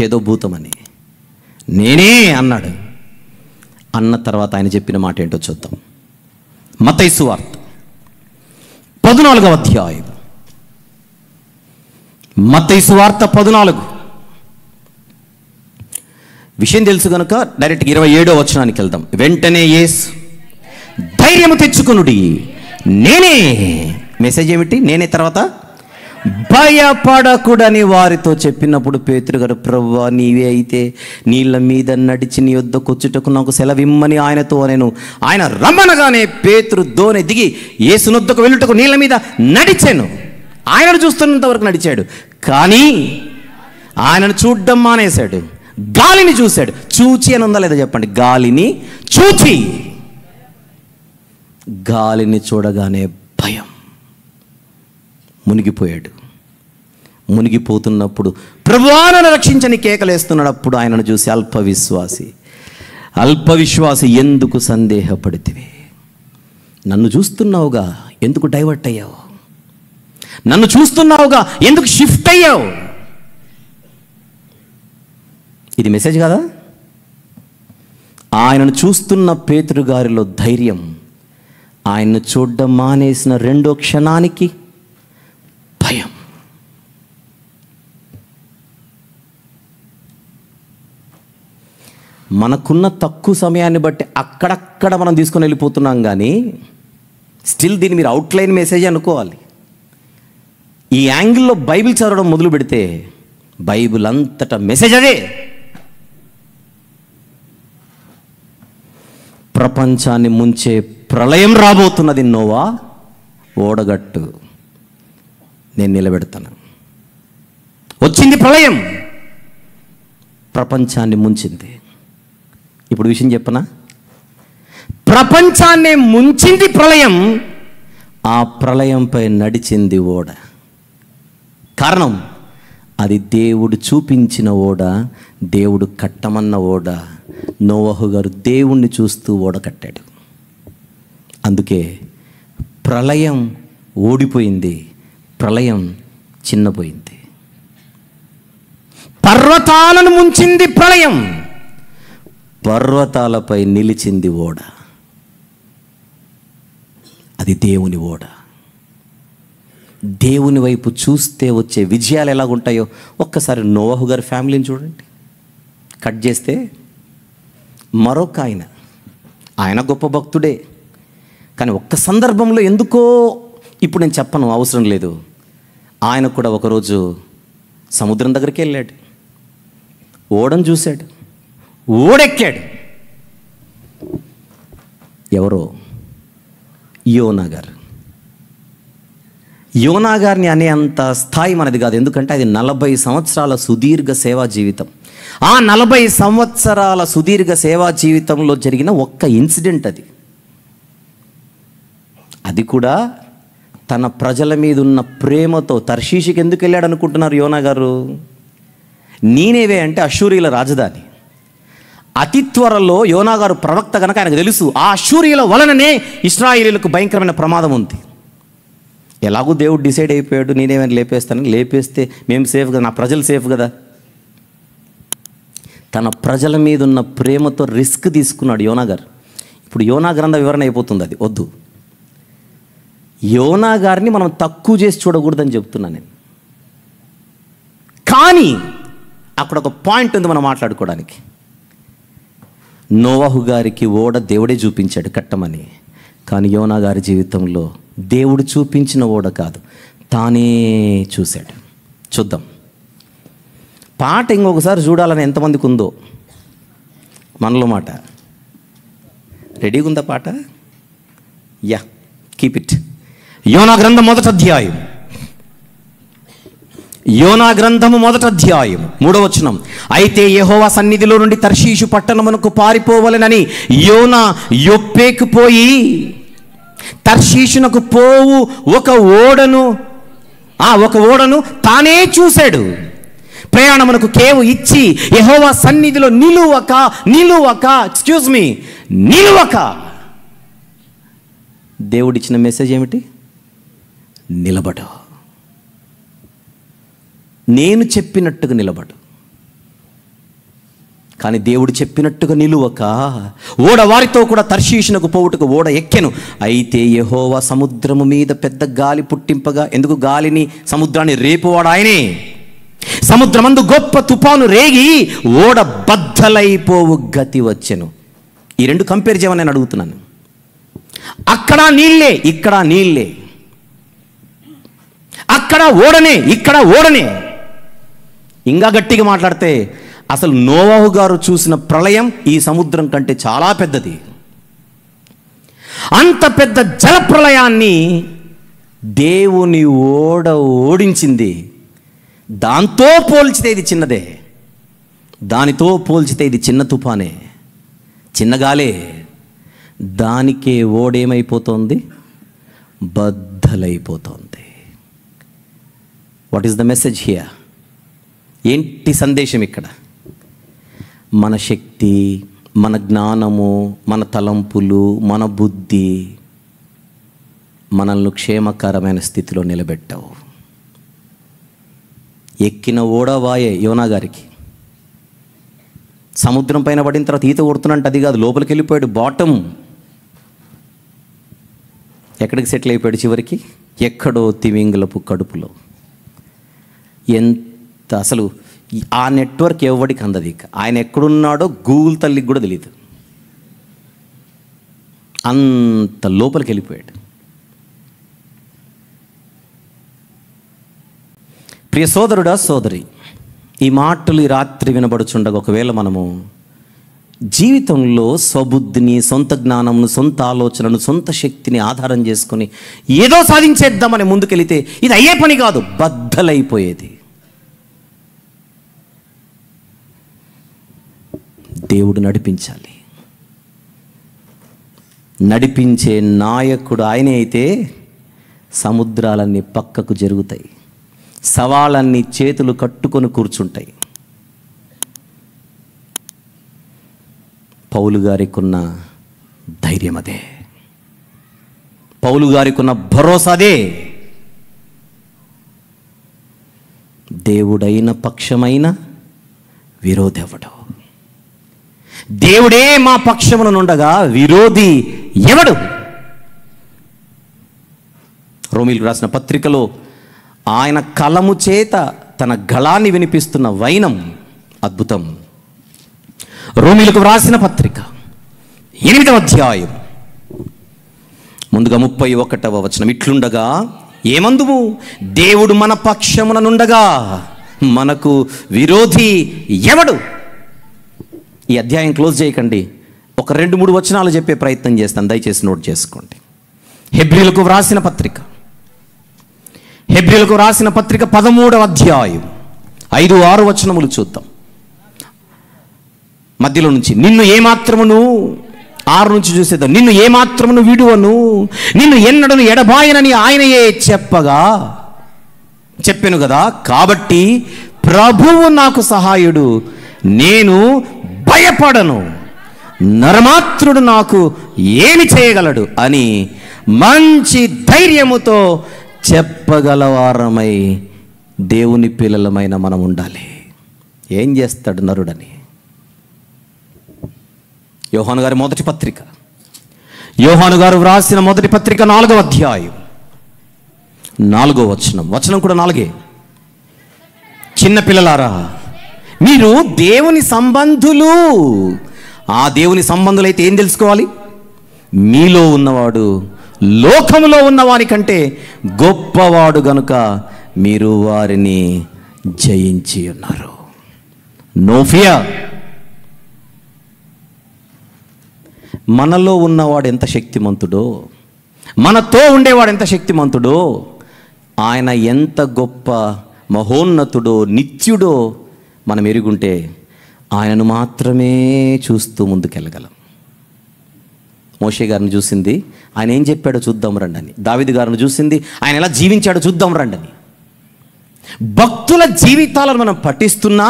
ఏదో భూతమని. నేనే అన్నాడు. అన్న తర్వాత ఆయన చెప్పిన మాట ఏంటో చూద్దాం. మత్తయి సువార్త 14వ అధ్యాయం. మత్తయి సువార్త 14. విషయం తెలుసు కనుక డైరెక్ట్ 27వ వచనానికి వెళ్దాం. వెంటనే యేసు, ధైర్యము తెచ్చుకొనుడి, నేనే. మెసేజ్ ఏమిటి? నేనే. తర్వాత భయపడకుడని వారితో చెప్పినప్పుడు పేతురు గారు, ప్రభువా నీవే అయితే నీళ్ళ మీద నడిచి నీ యొద్దకు వచ్చుటకు నాకు సెలవిమ్మని ఆయనతో నేను. ఆయన రమ్మనగానే పేతురు దోణి దిగి యేసునొద్దకు వెళ్ళుటకు నీళ్ళ మీద నడిచాను. ఆయనను చూస్తున్నంత వరకు నడిచాడు, కానీ ఆయనను చూడడం మానేశాడు. గాలిని చూశాడు. చూచి అని ఉందా లేదా చెప్పండి? గాలిని చూచి. గాలిని చూడగానే భయం, మునిగిపోయాడు. మునిగిపోతున్నప్పుడు ప్రభువా నన్ను రక్షించని కేకలేస్తున్నాడు. అప్పుడు ఆయనను చూసి, అల్పవిశ్వాసి ఎందుకు సందేహపడితివి? నన్ను చూస్తున్నావుగా, ఎందుకు డైవర్ట్ అయ్యావు? నన్ను చూస్తున్నావుగా, ఎందుకు షిఫ్ట్ అయ్యావు? ఇది మెసేజ్ కదా? ఆయనను చూస్తున్న పేతురు గారిలో ధైర్యం, ఆయన్ను చూడడం మానేసిన రెండో క్షణానికి భయం. మనకున్న తక్కువ సమయాన్ని బట్టి అక్కడక్కడ మనం తీసుకొని వెళ్ళిపోతున్నాం, కానీ స్టిల్ దీన్ని మీరు అవుట్లైన్ మెసేజ్ అనుకోవాలి. ఈ యాంగిల్లో బైబిల్ చదవడం మొదలు పెడితే బైబిల్ అంతటా మెసేజ్ అదే. ప్రపంచాన్ని ముంచే ప్రళయం రాబోతున్నది, నోవా ఓడగట్టు, నేను నిలబెడతాను. వచ్చింది ప్రళయం, ప్రపంచాన్ని ముంచింది. ఇప్పుడు విషయం చెప్పనా? ప్రపంచాన్ని ముంచింది ప్రళయం, ఆ ప్రళయంపై నడిచింది ఓడ. కారణం, అది దేవుడు చూపించిన ఓడ, దేవుడు కట్టమన్న ఓడ. నోవహు గారు దేవుణ్ణి చూస్తూ ఓడ కట్టాడు. అందుకే ప్రళయం ఓడిపోయింది, ప్రళయం చిన్నపోయింది. పర్వతాలను ముంచింది ప్రళయం, పర్వతాలపై నిలిచింది ఓడ. అది దేవుని ఓడ. దేవుని వైపు చూస్తే వచ్చే విజయాలు ఎలాగుంటాయో ఒక్కసారి నోవహు గారి ఫ్యామిలీని చూడండి. కట్ చేస్తే మరొక ఆయన గొప్ప భక్తుడే, కానీ ఒక్క సందర్భంలో ఎందుకో, ఇప్పుడు నేను చెప్పను, అవసరం లేదు, ఆయన కూడా ఒకరోజు సముద్రం దగ్గరికి వెళ్ళాడు, ఓడను చూశాడు, ఓడెక్కాడు. ఎవరో యోనా గారు. యోనా గారిని అనే అంత స్థాయి మనది కాదు, ఎందుకంటే అది 40 సంవత్సరాల సుదీర్ఘ సేవా జీవితం. ఆ 40 సంవత్సరాల సుదీర్ఘ సేవా జీవితంలో జరిగిన ఒక్క ఇన్సిడెంట్ అది. అది కూడా తన ప్రజల మీద ఉన్న ప్రేమతో. తర్షీషికి ఎందుకు వెళ్ళాడు అనుకుంటున్నారు యోనా గారు? నీనేవే అంటే అష్షూరీయుల రాజధాని. అతి త్వరలో యోనా గారు ప్రవక్త కనుక ఆయనకు తెలుసు, ఆ అష్షూరీయుల వలననే ఇశ్రాయేలీయులకు భయంకరమైన ప్రమాదం ఉంది. ఎలాగూ దేవుడు డిసైడ్ అయిపోయాడు, నేనేమైనా లేపేస్తానని. లేపేస్తే మేము సేఫ్ కదా, నా ప్రజలు సేఫ్ కదా. తన ప్రజల మీద ఉన్న ప్రేమతో రిస్క్ తీసుకున్నాడు యోనా గారు. ఇప్పుడు యోనా గ్రంథ వివరణ అయిపోతుంది, అది వద్దు. యోనా గారిని మనం తక్కువ చేసి చూడకూడదని చెప్తున్నాను నేను. కానీ అక్కడ ఒక పాయింట్ ఉంది మనం మాట్లాడుకోవడానికి. నోవహు గారికి ఓడ దేవుడే చూపించాడు కట్టమని, కానీ యోనా గారి జీవితంలో దేవుడు చూపించిన ఓడ కాదు, తానే చూశాడు. చూద్దాం పాట. ఇంకొకసారి చూడాలని ఎంతమందికి ఉందో మనలో మాట. రెడీగా ఉందా పాట? Yeah, keep it. యోనా గ్రంథం 1వ అధ్యాయం. యోనా గ్రంథము 1వ అధ్యాయం 3వ వచనం. అయితే యెహోవా సన్నిధిలో నుండి తర్షీషు పట్టణమునకు పారిపోవలెనని యోనా యొప్పేకు పోయి తర్షీషునకు పోవు ఒక ఓడను తానే చూశాడు. ప్రయాణమునకు కేవు ఇచ్చి యెహోవా సన్నిధిలో నిలువక దేవుడిచ్చిన మెసేజ్ ఏమిటి? నిలబడు, నేను చెప్పినట్టుగా నిలబడు. కానీ దేవుడు చెప్పినట్టుగా నిలువక ఓడ వారితో కూడా తర్షీషునకు పోవుటకు ఓడ ఎక్కెను. అయితే యెహోవా సముద్రము మీద పెద్ద గాలి పుట్టింపగా, ఎందుకు గాలిని సముద్రాన్ని రేపువాడు ఆయనే, సముద్రమందు గొప్ప తుఫాను రేగి ఓడ బద్దలైపోవు గతి వచ్చెను. ఈ రెండు కంపేర్ చేయమని నేను అడుగుతున్నాను. అక్కడ నీళ్ళే, ఇక్కడ నీళ్ళే. అక్కడ ఓడనే, ఇక్కడ ఓడనే. ఇంకా గట్టిగా మాట్లాడితే అసలు నోవహు గారు చూసిన ప్రళయం ఈ సముద్రం కంటే చాలా పెద్దది. అంత పెద్ద జల ప్రళయాన్ని దేవుని ఓడ ఓడించింది. దాంతో పోల్చితే ఇది చిన్నదే, దానితో పోల్చితే ఇది చిన్న తుఫానే, చిన్నగాలే. దానికే ఓడేమైపోతుంది? బద్దలైపోతుంది. What is the message here? ఏంటి సందేశం ఇక్కడ? మన శక్తి, మన జ్ఞానము, మన తలంపులు, మన బుద్ధి మనల్ని క్షేమకరమైన స్థితిలో నిలబెట్టవు. ఎక్కిన ఓడవాయే యోనా గారికి. సముద్రం పైన పడిన తర్వాత ఈత కొడుతున్నట్టు అది కాదు, లోపలికి వెళ్ళిపోయాడు. బాటమ్ ఎక్కడికి సెటిల్ అయిపోయాడు చివరికి? ఎక్కడో తిమింగలపు కడుపులో. ఎంత అసలు ఆ నెట్వర్క్ ఎవరికి అందది. ఆయన ఎక్కడున్నాడో గూగుల్ తల్లికి కూడా తెలియదు, అంత లోపలికి వెళ్ళిపోయాడు. ప్రియ సోదరుడా, సోదరి, ఈ మాటలు ఈ రాత్రి వినబడుచుండగా ఒకవేళ మనము జీవితంలో స్వబుద్ధిని, సొంత జ్ఞానంను, సొంత ఆలోచనను, సొంత శక్తిని ఆధారం చేసుకొని ఏదో సాధించేద్దామని ముందుకెళితే ఇది అయ్యే పని కాదు, బద్దలైపోయేది. దేవుడు నడిపించాలి. నడిపించే నాయకుడు ఆయనే అయితే సముద్రాలన్నీ పక్కకు జరుగుతాయి, సవాళ్ళన్నీ చేతులు కట్టుకొని కూర్చుంటాయి. పౌలు గారికి ఉన్న ధైర్యం అదే, పౌలు గారికి ఉన్న భరోసా అదే. దేవుడైన పక్షమైన విరోధి ఎవడు? దేవుడే మా పక్షముననుండగా విరోధి ఎవడు? రోమీలకు రాసిన పత్రికలో ఆయన కలము చేత తన గళాన్ని వినిపిస్తున్న వైనం అద్భుతం. రోమీలకు వ్రాసిన పత్రిక 8వ అధ్యాయం ముందుగా 31వ వచనం, ఇట్లుండగా ఏమందుము? దేవుడు మన పక్షముననుండగా మనకు విరోధి ఎవడు? ఈ అధ్యాయం క్లోజ్ చేయకండి, ఒక 2-3 వచనాలు చెప్పే ప్రయత్నం చేస్తాను, దయచేసి నోట్ చేసుకోండి. హెబ్రీలకు వ్రాసిన పత్రిక 13వ అధ్యాయం 5-6 వచనములు చూద్దాం. మధ్యలో నుంచి, నిన్ను ఏమాత్రమును 6 నుంచి చూసేద్దాం. నిన్ను ఏమాత్రమును విడువను, నిన్ను ఎన్నడను ఎడబాయనని ఆయనయే చెప్పెను కదా. కాబట్టి ప్రభువు నాకు సహాయుడు, నేను భయపడను, నరమాత్రుడు నాకు ఏమి చేయగలడు అని మంచి ధైర్యముతో చెప్పగలవారమై దేవుని పిల్లలమైన మనం ఉండాలి. ఏం చేస్తాడు నరుడని? యోహాను గారి మొదటి పత్రిక, యోహాను గారు వ్రాసిన మొదటి పత్రిక 4వ అధ్యాయం 4వ వచనం కూడా 4. చిన్నపిల్లలారా, మీరు దేవుని సంబంధులు. ఆ దేవుని సంబంధులైతే ఏం తెలుసుకోవాలి? మీలో ఉన్నవాడు లోకములో ఉన్నవాని కంటే గొప్పవాడు గనుక మీరు వారిని జయించి ఉన్నారు. No fear. మనలో ఉన్నవాడు ఎంత శక్తిమంతుడో, మనతో ఉండేవాడు ఎంత శక్తిమంతుడో, ఆయన ఎంత గొప్ప మహోన్నతుడో నిత్యుడో మనం ఎరుగుంటే ఆయనను మాత్రమే చూస్తూ ముందుకెళ్ళగలం. మోషే గారిని చూసింది ఆయన ఏం చెప్పాడో చూద్దాం రండని, దావీదు గారిని చూసింది ఆయన ఎలా జీవించాడో చూద్దాం రండని. భక్తుల జీవితాలను మనం పఠిస్తున్నా,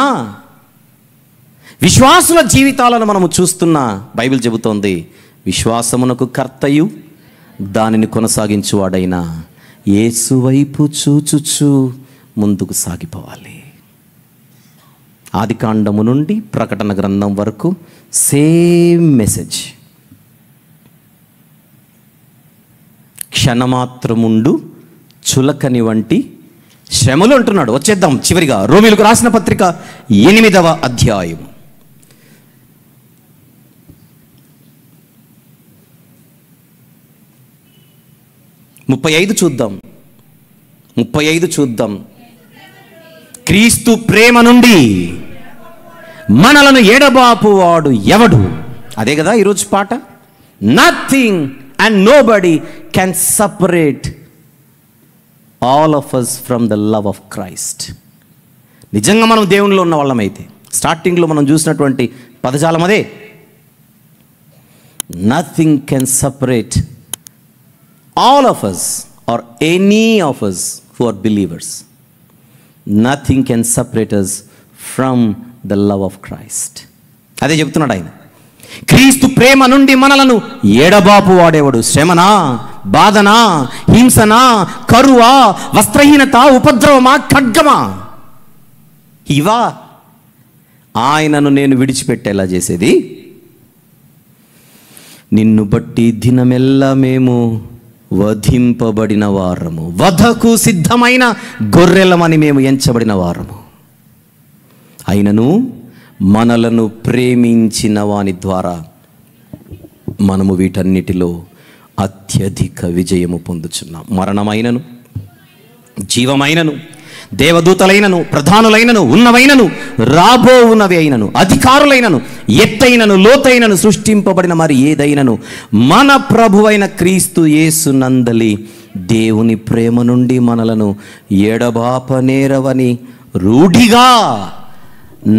విశ్వాసుల జీవితాలను మనము చూస్తున్నా, బైబిల్ చెబుతోంది విశ్వాసమునకు కర్తయు దానిని కొనసాగించువాడైన యేసు వైపు చూచుచు ముందుకు సాగిపోవాలి. ఆదికాండము నుండి ప్రకటన గ్రంథం వరకు సేమ్ మెసేజ్. క్షణమాత్రముండు చులకని వంటి శ్రమలు అంటున్నాడు. వచ్చేద్దాం చివరిగా రోమీలకు రాసిన పత్రిక 8వ అధ్యాయం 35 చూద్దాం. 35 చూద్దాం. క్రీస్తు ప్రేమ నుండి మనలను ఎడబాపువాడు ఎవడు? అదే కదా ఈరోజు పాట. Nothing and nobody can separate all of us from the love of Christ. నిజంగా మనం దేవునిలో ఉన్న వాళ్ళమైతే, స్టార్టింగ్లో మనం చూసినటువంటి పదజాలం అదే. Nothing can separate all of us or any of us who are believers. Nothing can separate us from the love of Christ. అదే చెప్తున్నాడు ఆయన. క్రీస్తు ప్రేమ నుండి మనలను ఎడబాపు వాడేవాడు శ్రమనా, బాధనా, హింసనా, కరువా, వస్త్రహీనత, ఉపద్రవమా, ఖడ్గమా? ఇవా ఆయనను నేను విడిచిపెట్టేలా చేసేది? నిన్ను బట్టి దినమెల్లా మేము వధింపబడిన వారము, వధకు సిద్ధమైన గొర్రెలమని మేము ఎంచబడిన వారము. అయినను మనలను ప్రేమించిన వాని ద్వారా మనము వీటన్నిటిలో అత్యధిక విజయము పొందుచున్నాం. మరణమైనను, జీవమైనను, దేవదూతలైనను, ప్రధానులైనను, ఉన్నవైనను, రాబోవునవి అయినను, అధికారులైనను, ఎత్తైనను, లోతైనను, సృష్టింపబడిన మరి ఏదైనను మన ప్రభువైన క్రీస్తు యేసు నందలి దేవుని ప్రేమ నుండి మనలను ఎడబాపనేరవని రూఢిగా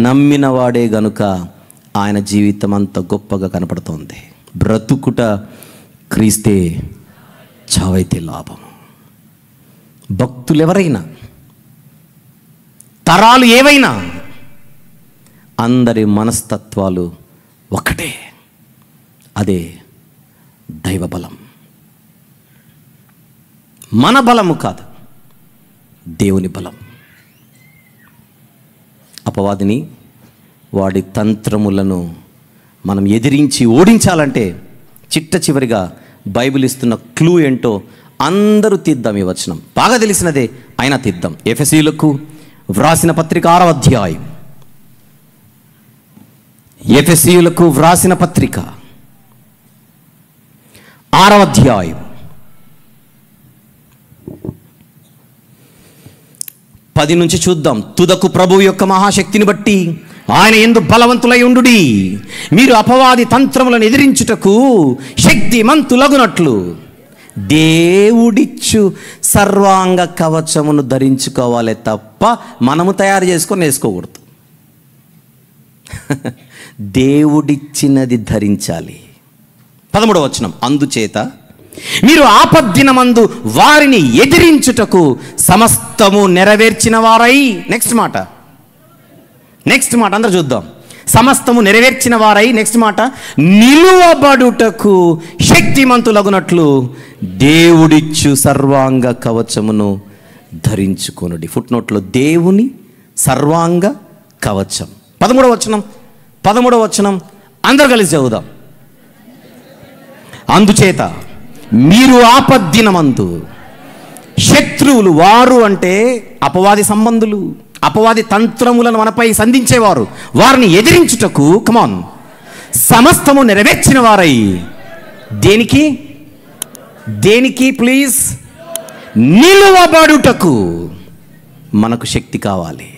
నమ్మిన వాడే గనుక ఆయన జీవితం అంత గొప్పగా కనపడుతోంది. బ్రతుకుట క్రీస్తే, చావైతే లాభం. భక్తులు ఎవరైనా, తరాలు ఏవైనా, అందరి మనస్తత్వాలు ఒకటే. అదే దైవబలం. మన బలము కాదు, దేవుని బలం. అపవాదిని, వాడి తంత్రములను మనం ఎదిరించి ఓడించాలంటే చిట్ట చివరిగా బైబిల్ ఇస్తున్న క్లూ ఏంటో అందరూ తీద్దాం. ఈ వచనం బాగా తెలిసినదే, అయినా తీద్దాం. ఎఫెసీయులకు వ్రాసిన పత్రిక 6వ అధ్యాయం. ఎఫెసీయులకు వ్రాసిన పత్రిక 6వ అధ్యాయం 10 నుంచి చూద్దాం. తుదకు ప్రభువు యొక్క మహాశక్తిని బట్టి ఆయన యందు బలవంతులై ఉండుడి, మీరు అపవాది తంత్రములను ఎదిరించుటకు శక్తిమంతులగునట్లు దేవుడిచ్చు సర్వాంగ కవచమును ధరించుకోవాలి తప్ప మనము తయారు చేసుకొని వేసుకోకూడదు. దేవుడిచ్చినది ధరించాలి. 13వ వచనం, అందుచేత మీరు ఆపద్దినమందు వారిని ఎదిరించుటకు సమస్తము నెరవేర్చిన వారై, నెక్స్ట్ మాట అందరూ చూద్దాం. సమస్తము నెరవేర్చిన వారై, నెక్స్ట్ మాట, నిలువబడుటకు శక్తిమంతులగునట్లు దేవుడిచ్చు సర్వాంగ కవచమును ధరించుకొనుడి. ఫుట్ నోట్లో దేవుని సర్వాంగ కవచం. 13వ వచనం అందరూ కలిసి చదువుదాం. అందుచేత మీరు ఆపద్దినమందు, శత్రువులు, వారు అంటే అపవాది సంబంధులు, అపవాది తంత్రములను మనపై సంధించేవారు, వారిని ఎదిరించుటకు కమాన్ సమస్తము నెరవేర్చిన వారై, దేనికి ప్లీజ్, నిలువబడుటకు. మనకు శక్తి కావాలి.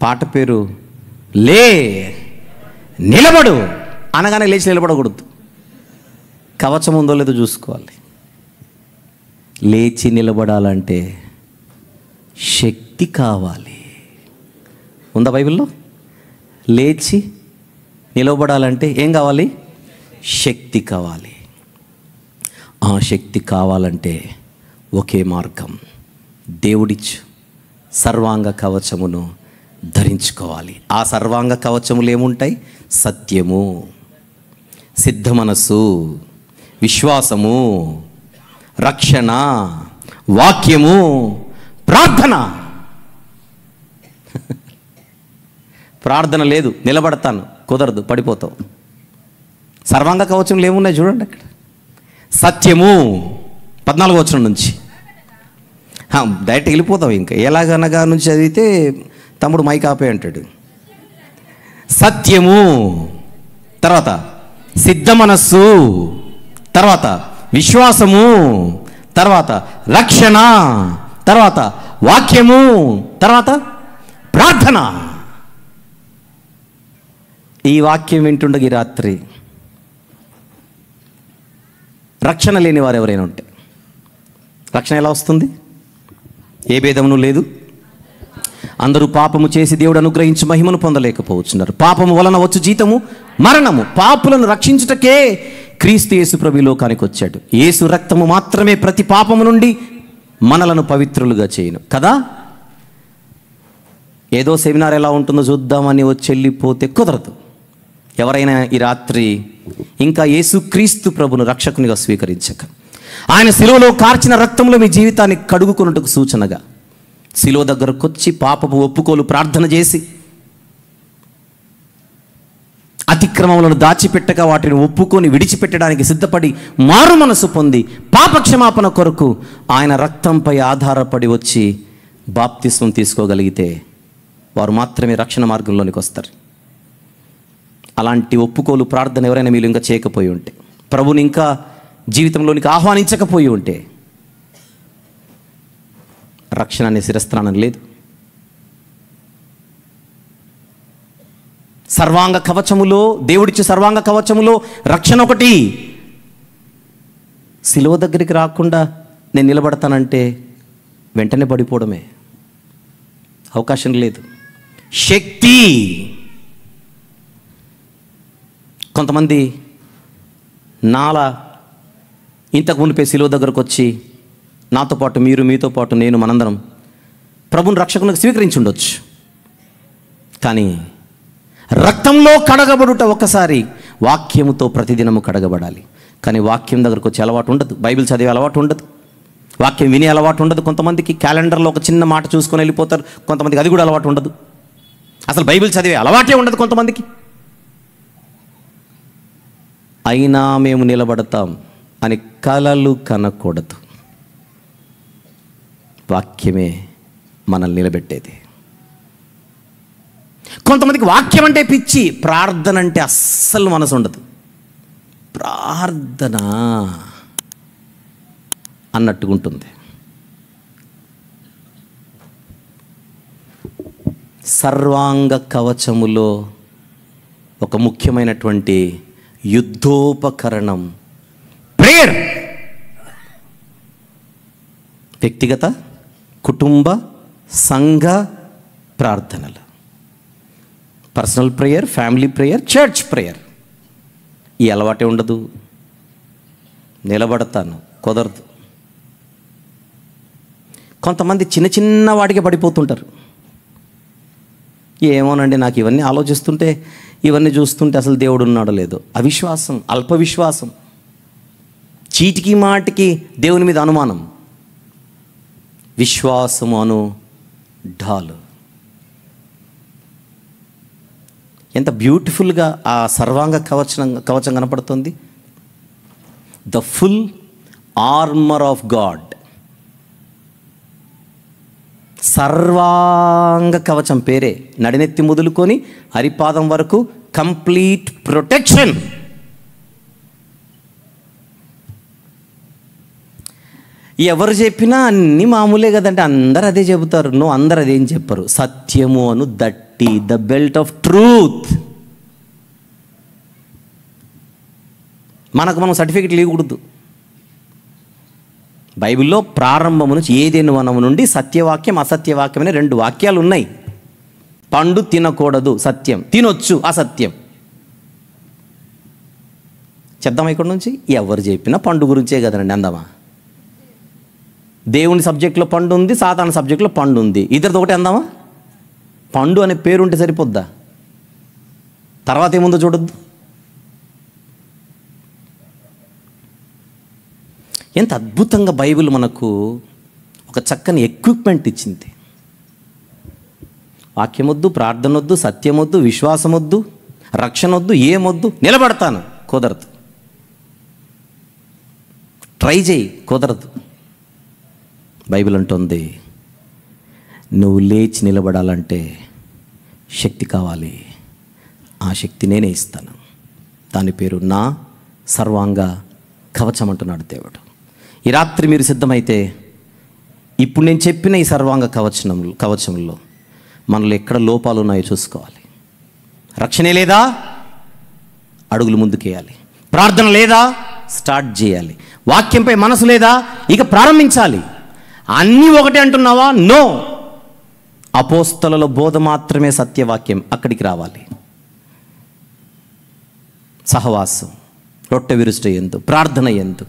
పాట పేరు లే నిలబడు అనగానే లేచి నిలబడకూడదు. కవచం ఉందో లేదో చూసుకోవాలి. లేచి నిలబడాలంటే శక్తి కావాలి. ఉందా బైబిల్లో? లేచి నిలబడాలంటే ఏం కావాలి? శక్తి కావాలి. ఆ శక్తి కావాలంటే ఒకే మార్గం, దేవుడిచ్చు సర్వాంగ కవచమును ధరించుకోవాలి. ఆ సర్వాంగ కవచములు ఏముంటాయి? సత్యము, సిద్ధ మనస్సు, విశ్వాసము, రక్షణ, వాక్యము, ప్రార్థన. ప్రార్థన లేదు, నిలబడతాను, కుదరదు, పడిపోతావు. సర్వాంగ కవచంలో ఏమున్నాయి చూడండి అక్కడ. సత్యము 14వ వచనం నుంచి డైరెక్ట్ వెళ్ళిపోతాం. ఇంకా ఎలాగనగా నుంచి చదివితే తమ్ముడు మైక్ ఆపే అంటాడు. సత్యము, తర్వాత సిద్ధ మనస్సు, తర్వాత విశ్వాసము, తర్వాత రక్షణ, తర్వాత వాక్యము, తర్వాత ప్రార్థన. ఈ వాక్యం వింటుండగా ఈ రాత్రి రక్షణ లేని వారు ఎవరైనా ఉంటే, రక్షణ ఎలా వస్తుంది? ఏ భేదమును లేదు. అందరూ పాపము చేసి దేవుడు అనుగ్రహించి మహిమను పొందలేకపోతున్నారు. పాపము వలన వచ్చు జీతము మరణము. పాపులను రక్షించుటకే క్రీస్తు యేసు ప్రభు ఈ లోకానికి వచ్చాడు. యేసు రక్తము మాత్రమే ప్రతి పాపము నుండి మనలను పవిత్రులుగా చేయను కదా. ఏదో సెమినార్ ఎలా ఉంటుందో చూద్దామని వచ్చి వెళ్ళిపోతే కుదరదు. ఎవరైనా ఈ రాత్రి ఇంకా యేసు క్రీస్తు ప్రభును రక్షకునిగా స్వీకరించక, ఆయన శిలువలో కార్చిన రక్తంలో మీ జీవితాన్ని కడుగుకున్నట్టుకు సూచనగా శిలువ దగ్గరకు వచ్చి పాపపు ఒప్పుకోలు ప్రార్థన చేసి అతిక్రమములను దాచిపెట్టక వాటిని ఒప్పుకొని విడిచిపెట్టడానికి సిద్ధపడి మారు మనసు పొంది పాపక్షమాపణ కొరకు ఆయన రక్తంపై ఆధారపడి వచ్చి బాప్తిస్మం తీసుకోగలిగితే వారు మాత్రమే రక్షణ మార్గంలోనికి వస్తారు. అలాంటి ఒప్పుకోలు ప్రార్థన ఎవరైనా మీరు ఇంకా చేయకపోయి ఉంటే, ప్రభుని ఇంకా జీవితంలోనికి ఆహ్వానించకపోయి ఉంటే, రక్షణ అనే శిరస్త్రాణం లేదు. సర్వాంగ కవచములో, దేవుడిచ్చే సర్వాంగ కవచములో రక్షణ ఒకటి. శిలువ దగ్గరికి రాకుండా నేను నిలబడతానంటే వెంటనే పడిపోవడమే, అవకాశం లేదు. శక్తి. కొంతమంది నాలా ఇంతకు మునిపే శిలువ దగ్గరకు వచ్చి నాతో పాటు మీరు, మీతో పాటు నేను, మనందరం ప్రభుని రక్షకునికి స్వీకరించి ఉండొచ్చు. కానీ రక్తంలో కడగబడుట ఒక్కసారి, వాక్యముతో ప్రతిదినము కడగబడాలి. కానీ వాక్యం దగ్గరకు వచ్చే అలవాటు ఉండదు, బైబిల్ చదివే అలవాటు ఉండదు, వాక్యం వినే అలవాటు ఉండదు. కొంతమందికి క్యాలెండర్లో ఒక చిన్న మాట చూసుకొని వెళ్ళిపోతారు, కొంతమందికి అది కూడా అలవాటు ఉండదు. అసలు బైబిల్ చదివే అలవాటే ఉండదు కొంతమందికి. అయినా మేము నిలబడతాం అని కలలు కనకూడదు. వాక్యమే మనల్ని నిలబెట్టేది. కొంతమందికి వాక్యం అంటే పిచ్చి, ప్రార్థన అంటే అస్సలు మనసు ఉండదు. ప్రార్థన అన్నట్టుగా ఉంటుంది. సర్వాంగ కవచములో ఒక ముఖ్యమైనటువంటి యుద్ధోపకరణం ప్రేయర్. వ్యక్తిగత, కుటుంబ, సంఘ ప్రార్థనలు, personal prayer, family prayer, church prayer. ఈ అలవాటే ఉండదు. నిలబడతాను, కుదరదు. కొంతమంది చిన్న చిన్న వాటికి పడిపోతుంటారు. ఏమోనండి, నాకు ఇవన్నీ ఆలోచిస్తుంటే, ఇవన్నీ చూస్తుంటే అసలు దేవుడు ఉన్నాడో లేదో. అవిశ్వాసం, అల్ప విశ్వాసం, చీటికి మాటికి దేవుని మీద అనుమానం. విశ్వాసము అను ఢాలు. ఎంత బ్యూటిఫుల్గా ఆ సర్వాంగ కవచం కనపడుతుంది. The full armour of God. సర్వాంగ కవచం పేరే. నడినెత్తి మొదలుకొని అరిపాదం వరకు కంప్లీట్ ప్రొటెక్షన్. ఎవరు చెప్పినా అన్నీ మామూలే కదంటే అందరు అదే చెబుతారు. అందరు అదేం చెప్పరు. సత్యము అను దట్టి, ద బెల్ట్ ఆఫ్ ట్రూత్. మనకు మనం సర్టిఫికెట్లు ఇవ్వకూడదు. బైబిల్లో ప్రారంభం నుంచి ఏదేను వనము నుండి సత్యవాక్యం అసత్యవాక్యం అనే 2 వాక్యాలు ఉన్నాయి. పండు తినకూడదు, సత్యం. తినొచ్చు, అసత్యం. చెప్దామా ఇక్కడ నుంచి? ఎవరు చెప్పినా పండు గురించే కదండి, అందామా? దేవుని సబ్జెక్ట్లో పండు ఉంది, సాతాను సబ్జెక్ట్లో పండు ఉంది. ఇద్దరిది ఒకటి అందామా? పండు అనే పేరు ఉంటే సరిపోద్దా? తర్వాత ఏముందో చూడొద్దు. ఎంత అద్భుతంగా బైబిల్ మనకు ఒక చక్కని ఎక్విప్మెంట్ ఇచ్చింది. వాక్యం వద్దు, ప్రార్థన వద్దు, సత్యం వద్దు, విశ్వాసం వద్దు, రక్షణ వద్దు, ఏమొద్దు. నిలబడతాను, కుదరదు. ట్రై చేయి, కుదరదు. బైబిల్ అంటుంది, నువ్వు లేచి నిలబడాలంటే శక్తి కావాలి. ఆ శక్తి నేనే ఇస్తాను. దాని పేరు నా సర్వాంగ కవచం అంటున్నాడు దేవుడు. ఈ రాత్రి మీరు సిద్ధమైతే ఇప్పుడు నేను చెప్పిన ఈ సర్వాంగ కవచంలో మనలో ఎక్కడ లోపాలు ఉన్నాయో చూసుకోవాలి. రక్షణే లేదా, అడుగులు ముందుకేయాలి. ప్రార్థన లేదా, స్టార్ట్ చేయాలి. వాక్యంపై మనసు లేదా, ఇక ప్రారంభించాలి. అన్నీ ఒకటే అంటున్నావా? నో. అపోస్తలుల బోధ మాత్రమే సత్యవాక్యం. అక్కడికి రావాలి. సహవాసం, రొట్టె విరుచుట ఎందు, ప్రార్థన ఎందు.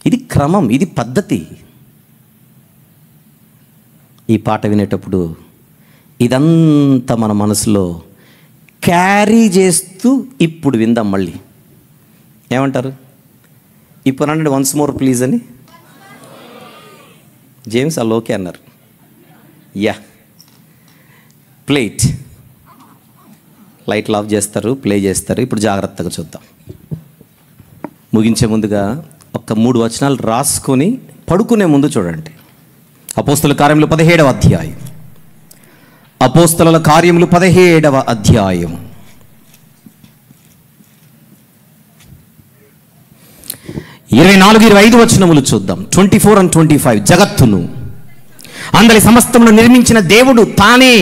ఇది క్రమం, ఇది పద్ధతి. ఈ పాట వినేటప్పుడు ఇదంతా మన మనసులో క్యారీ చేస్తూ ఇప్పుడు విందాం. మళ్ళీ ఏమంటారు? ఇప్పుడు అనండి, వన్స్ మోర్ ప్లీజ్ అని. జేమ్స్ వాళ్ళు ఓకే అన్నారు. యా, ప్లేట్ లైట్లు ఆఫ్ చేస్తారు, ప్లే చేస్తారు. ఇప్పుడు జాగ్రత్తగా చూద్దాం. ముగించే ముందుగా ఒక 3 వచనాలు రాసుకొని పడుకునే ముందు చూడండి. అపోస్తలుల కార్యములు 17వ అధ్యాయం. అపోస్తలుల కార్యములు 17వ అధ్యాయం 24-25 వచనములు చూద్దాం. 24 and 25. జగత్తును అందరి సమస్తమును నిర్మించిన దేవుడు తానే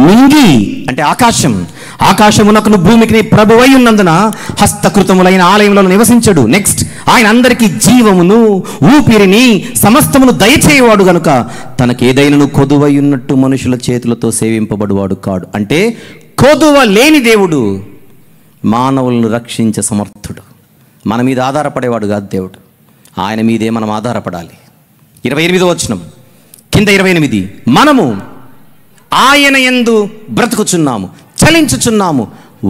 నింగి, అంటే ఆకాశమునకును భూమికి ప్రభువై ఉన్నందున హస్తకృతములైన ఆలయంలో నివసించడు. నెక్స్ట్, ఆయన అందరికీ జీవమును ఊపిరిని సమస్తమును దయచేయవాడు గనుక తనకేదైనను కొదువై ఉన్నట్టు మనుషుల చేతులతో సేవింపబడువాడు కాడు. అంటే కొదువ లేని దేవుడు, మానవులను రక్షించే సమర్థుడు. మన మీద ఆధారపడేవాడు కాదు దేవుడు, ఆయన మీదే మనం ఆధారపడాలి. 28వ వచనం కింద 28, మనము ఆయన యందు బ్రతుకుచున్నాము, చలించుచున్నాము,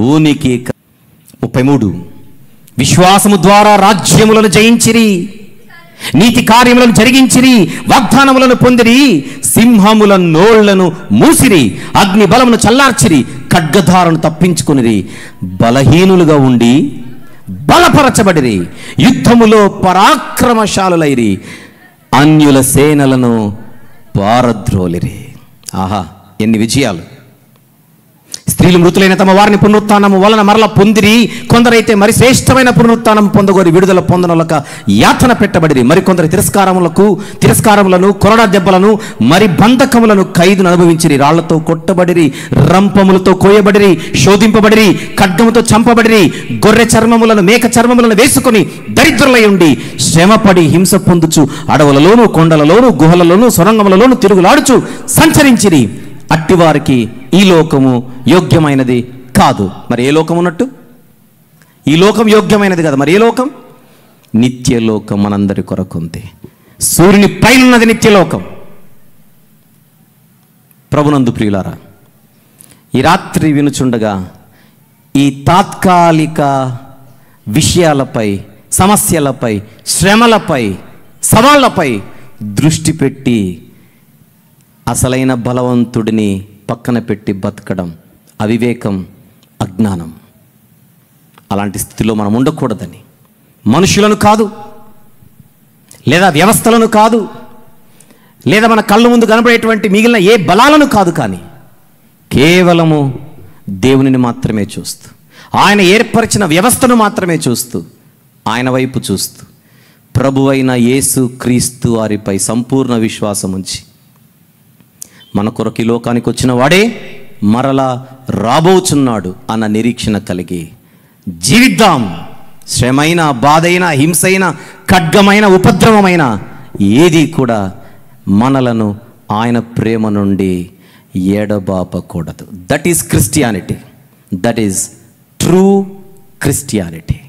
ఊనికి. 33, విశ్వాసము ద్వారా రాజ్యములను జయించిరి, నీతి కార్యములను జరిగించిరి, వాగ్దానములను పొందిరి, సింహముల నోళ్లను మూసిరి, అగ్ని బలమును చల్లార్చిరి, ఖడ్గధారను తప్పించుకునిరి, బలహీనులుగా ఉండి బలపరచబడిరి, యుద్ధములో పరాక్రమశాలులైరి, అన్యుల సేనలను పారద్రోలిరి. ఆహా, ఎన్ని విజయాలు! స్త్రీలు మృతులైన తమ వారిని పునరుత్థానము వలన మరల పొందిరి, కొందరైతే మరి శ్రేష్టమైన పునరుత్థానం పొందగోరి విడుదల పొందనొలక యాతన పెట్టబడిరి, మరికొందరు తిరస్కారములను, కొరడా దెబ్బలను, మరి బంధకములను, ఖైదును అనుభవించిరి, రాళ్లతో కొట్టబడిరి, రంపములతో కోయబడిరి, శోధింపబడిరి, ఖడ్గముతో చంపబడిరి, గొర్రె చర్మములను, మేక చర్మములను వేసుకొని దరిద్రులై ఉండి శ్రమపడి హింస పొందుచు అడవులలోను, కొండలలోను, గుహలలోను, సొరంగములలోను తిరుగులాడుచు సంచరించిరి. అట్టివారికి ఈ లోకము యోగ్యమైనది కాదు. మరి ఏ లోకం ఉన్నట్టు? ఈ లోకం యోగ్యమైనది కదా. మరి ఏ లోకం? నిత్యలోకం మనందరి కొరకుంది. సూర్యుని పైనున్నది నిత్యలోకం. ప్రభునందు ప్రియులారా, ఈ రాత్రి వినుచుండగా ఈ తాత్కాలిక విషయాలపై, సమస్యలపై, శ్రమలపై, సవాళ్లపై దృష్టి పెట్టి అసలైన బలవంతుడిని పక్కన పెట్టి బతకడం అవివేకం, అజ్ఞానం. అలాంటి స్థితిలో మనం ఉండకూడదని, మనుషులను కాదు, లేదా వ్యవస్థలను కాదు, లేదా మన కళ్ళ ముందు కనబడేటువంటి మిగిలిన ఏ బలాలను కాదు, కానీ కేవలము దేవునిని మాత్రమే చూస్తూ, ఆయన ఏర్పరిచిన వ్యవస్థను మాత్రమే చూస్తూ, ఆయన వైపు చూస్తూ, ప్రభువైన యేసు క్రీస్తు వారిపై సంపూర్ణ విశ్వాసం ఉంచి, మన కొరకు ఈ లోకానికి వచ్చిన వాడే మరలా రాబోచున్నాడు అన్న నిరీక్షణ కలిగి జీవిద్దాం. శ్రమైన, బాధైన, హింసైన, ఖడ్గమైన, ఉపద్రవమైన ఏది కూడా మనలను ఆయన ప్రేమ నుండి ఎడబాపకూడదు. That is Christianity. That is true Christianity.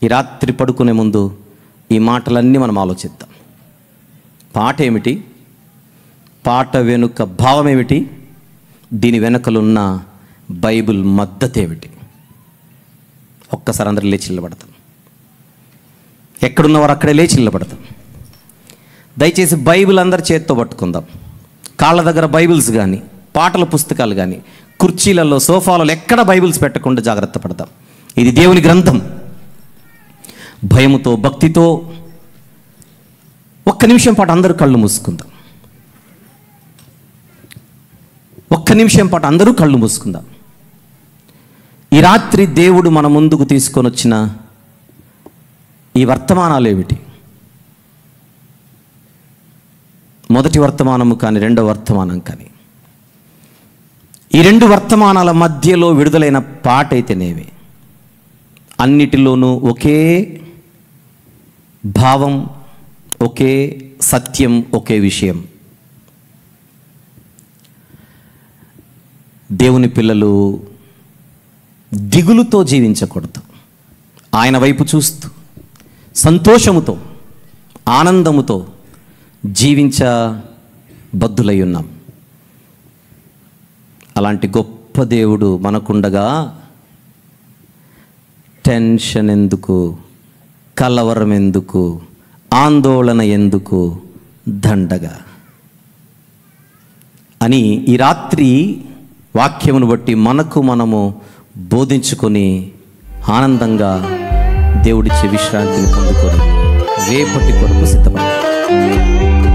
ఈ రాత్రి పడుకునే ముందు ఈ మాటలన్నీ మనం ఆలోచిద్దాం. పాట ఏమిటి? పాట వెనుక భావం ఏమిటి? దీని వెనుకలున్న బైబిల్ మద్దతు ఏమిటి? ఒక్కసారి అందరూ లేచి నిలబడతాం. ఎక్కడున్నవారు అక్కడే లేచి నిలబడతాం. దయచేసి బైబిల్ అందరి చేత్తో పట్టుకుందాం. కాళ్ళ దగ్గర బైబిల్స్ కానీ, పాటల పుస్తకాలు కానీ, కుర్చీలలో, సోఫాలలో ఎక్కడ బైబిల్స్ పెట్టకుండా జాగ్రత్త పడతాం. ఇది దేవుని గ్రంథం. భయముతో, భక్తితో ఒక్క నిమిషం పాటు అందరూ కళ్ళు మూసుకుందాం. ఒక్క నిమిషం పాటు అందరూ కళ్ళు మూసుకుందాం. ఈ రాత్రి దేవుడు మన ముందుకు తీసుకొని వచ్చిన ఈ వర్తమానాలు ఏమిటి? మొదటి వర్తమానము కానీ, రెండవ వర్తమానం కానీ, ఈ 2 వర్తమానాల మధ్యలో విడుదలైన పాట అయితేనేవి, అన్నిటిలోనూ ఒకే భావం, ఒకే సత్యం, ఒకే విషయం. దేవుని పిల్లలు దిగులుతో జీవించకూడదు. ఆయన వైపు చూస్తూ సంతోషముతో, ఆనందముతో జీవించబద్దులై ఉన్నాం. అలాంటి గొప్ప దేవుడు మనకుండగా టెన్షన్ ఎందుకు, కలవరం ఎందుకు, ఆందోళన ఎందుకు దండగా అని ఈ రాత్రి వాక్యమును బట్టి మనము బోధించుకొని ఆనందంగా దేవుడిచ్చే విశ్రాంతిని పొందుకొని రేపటి కొరకు సిద్ధపడాలి.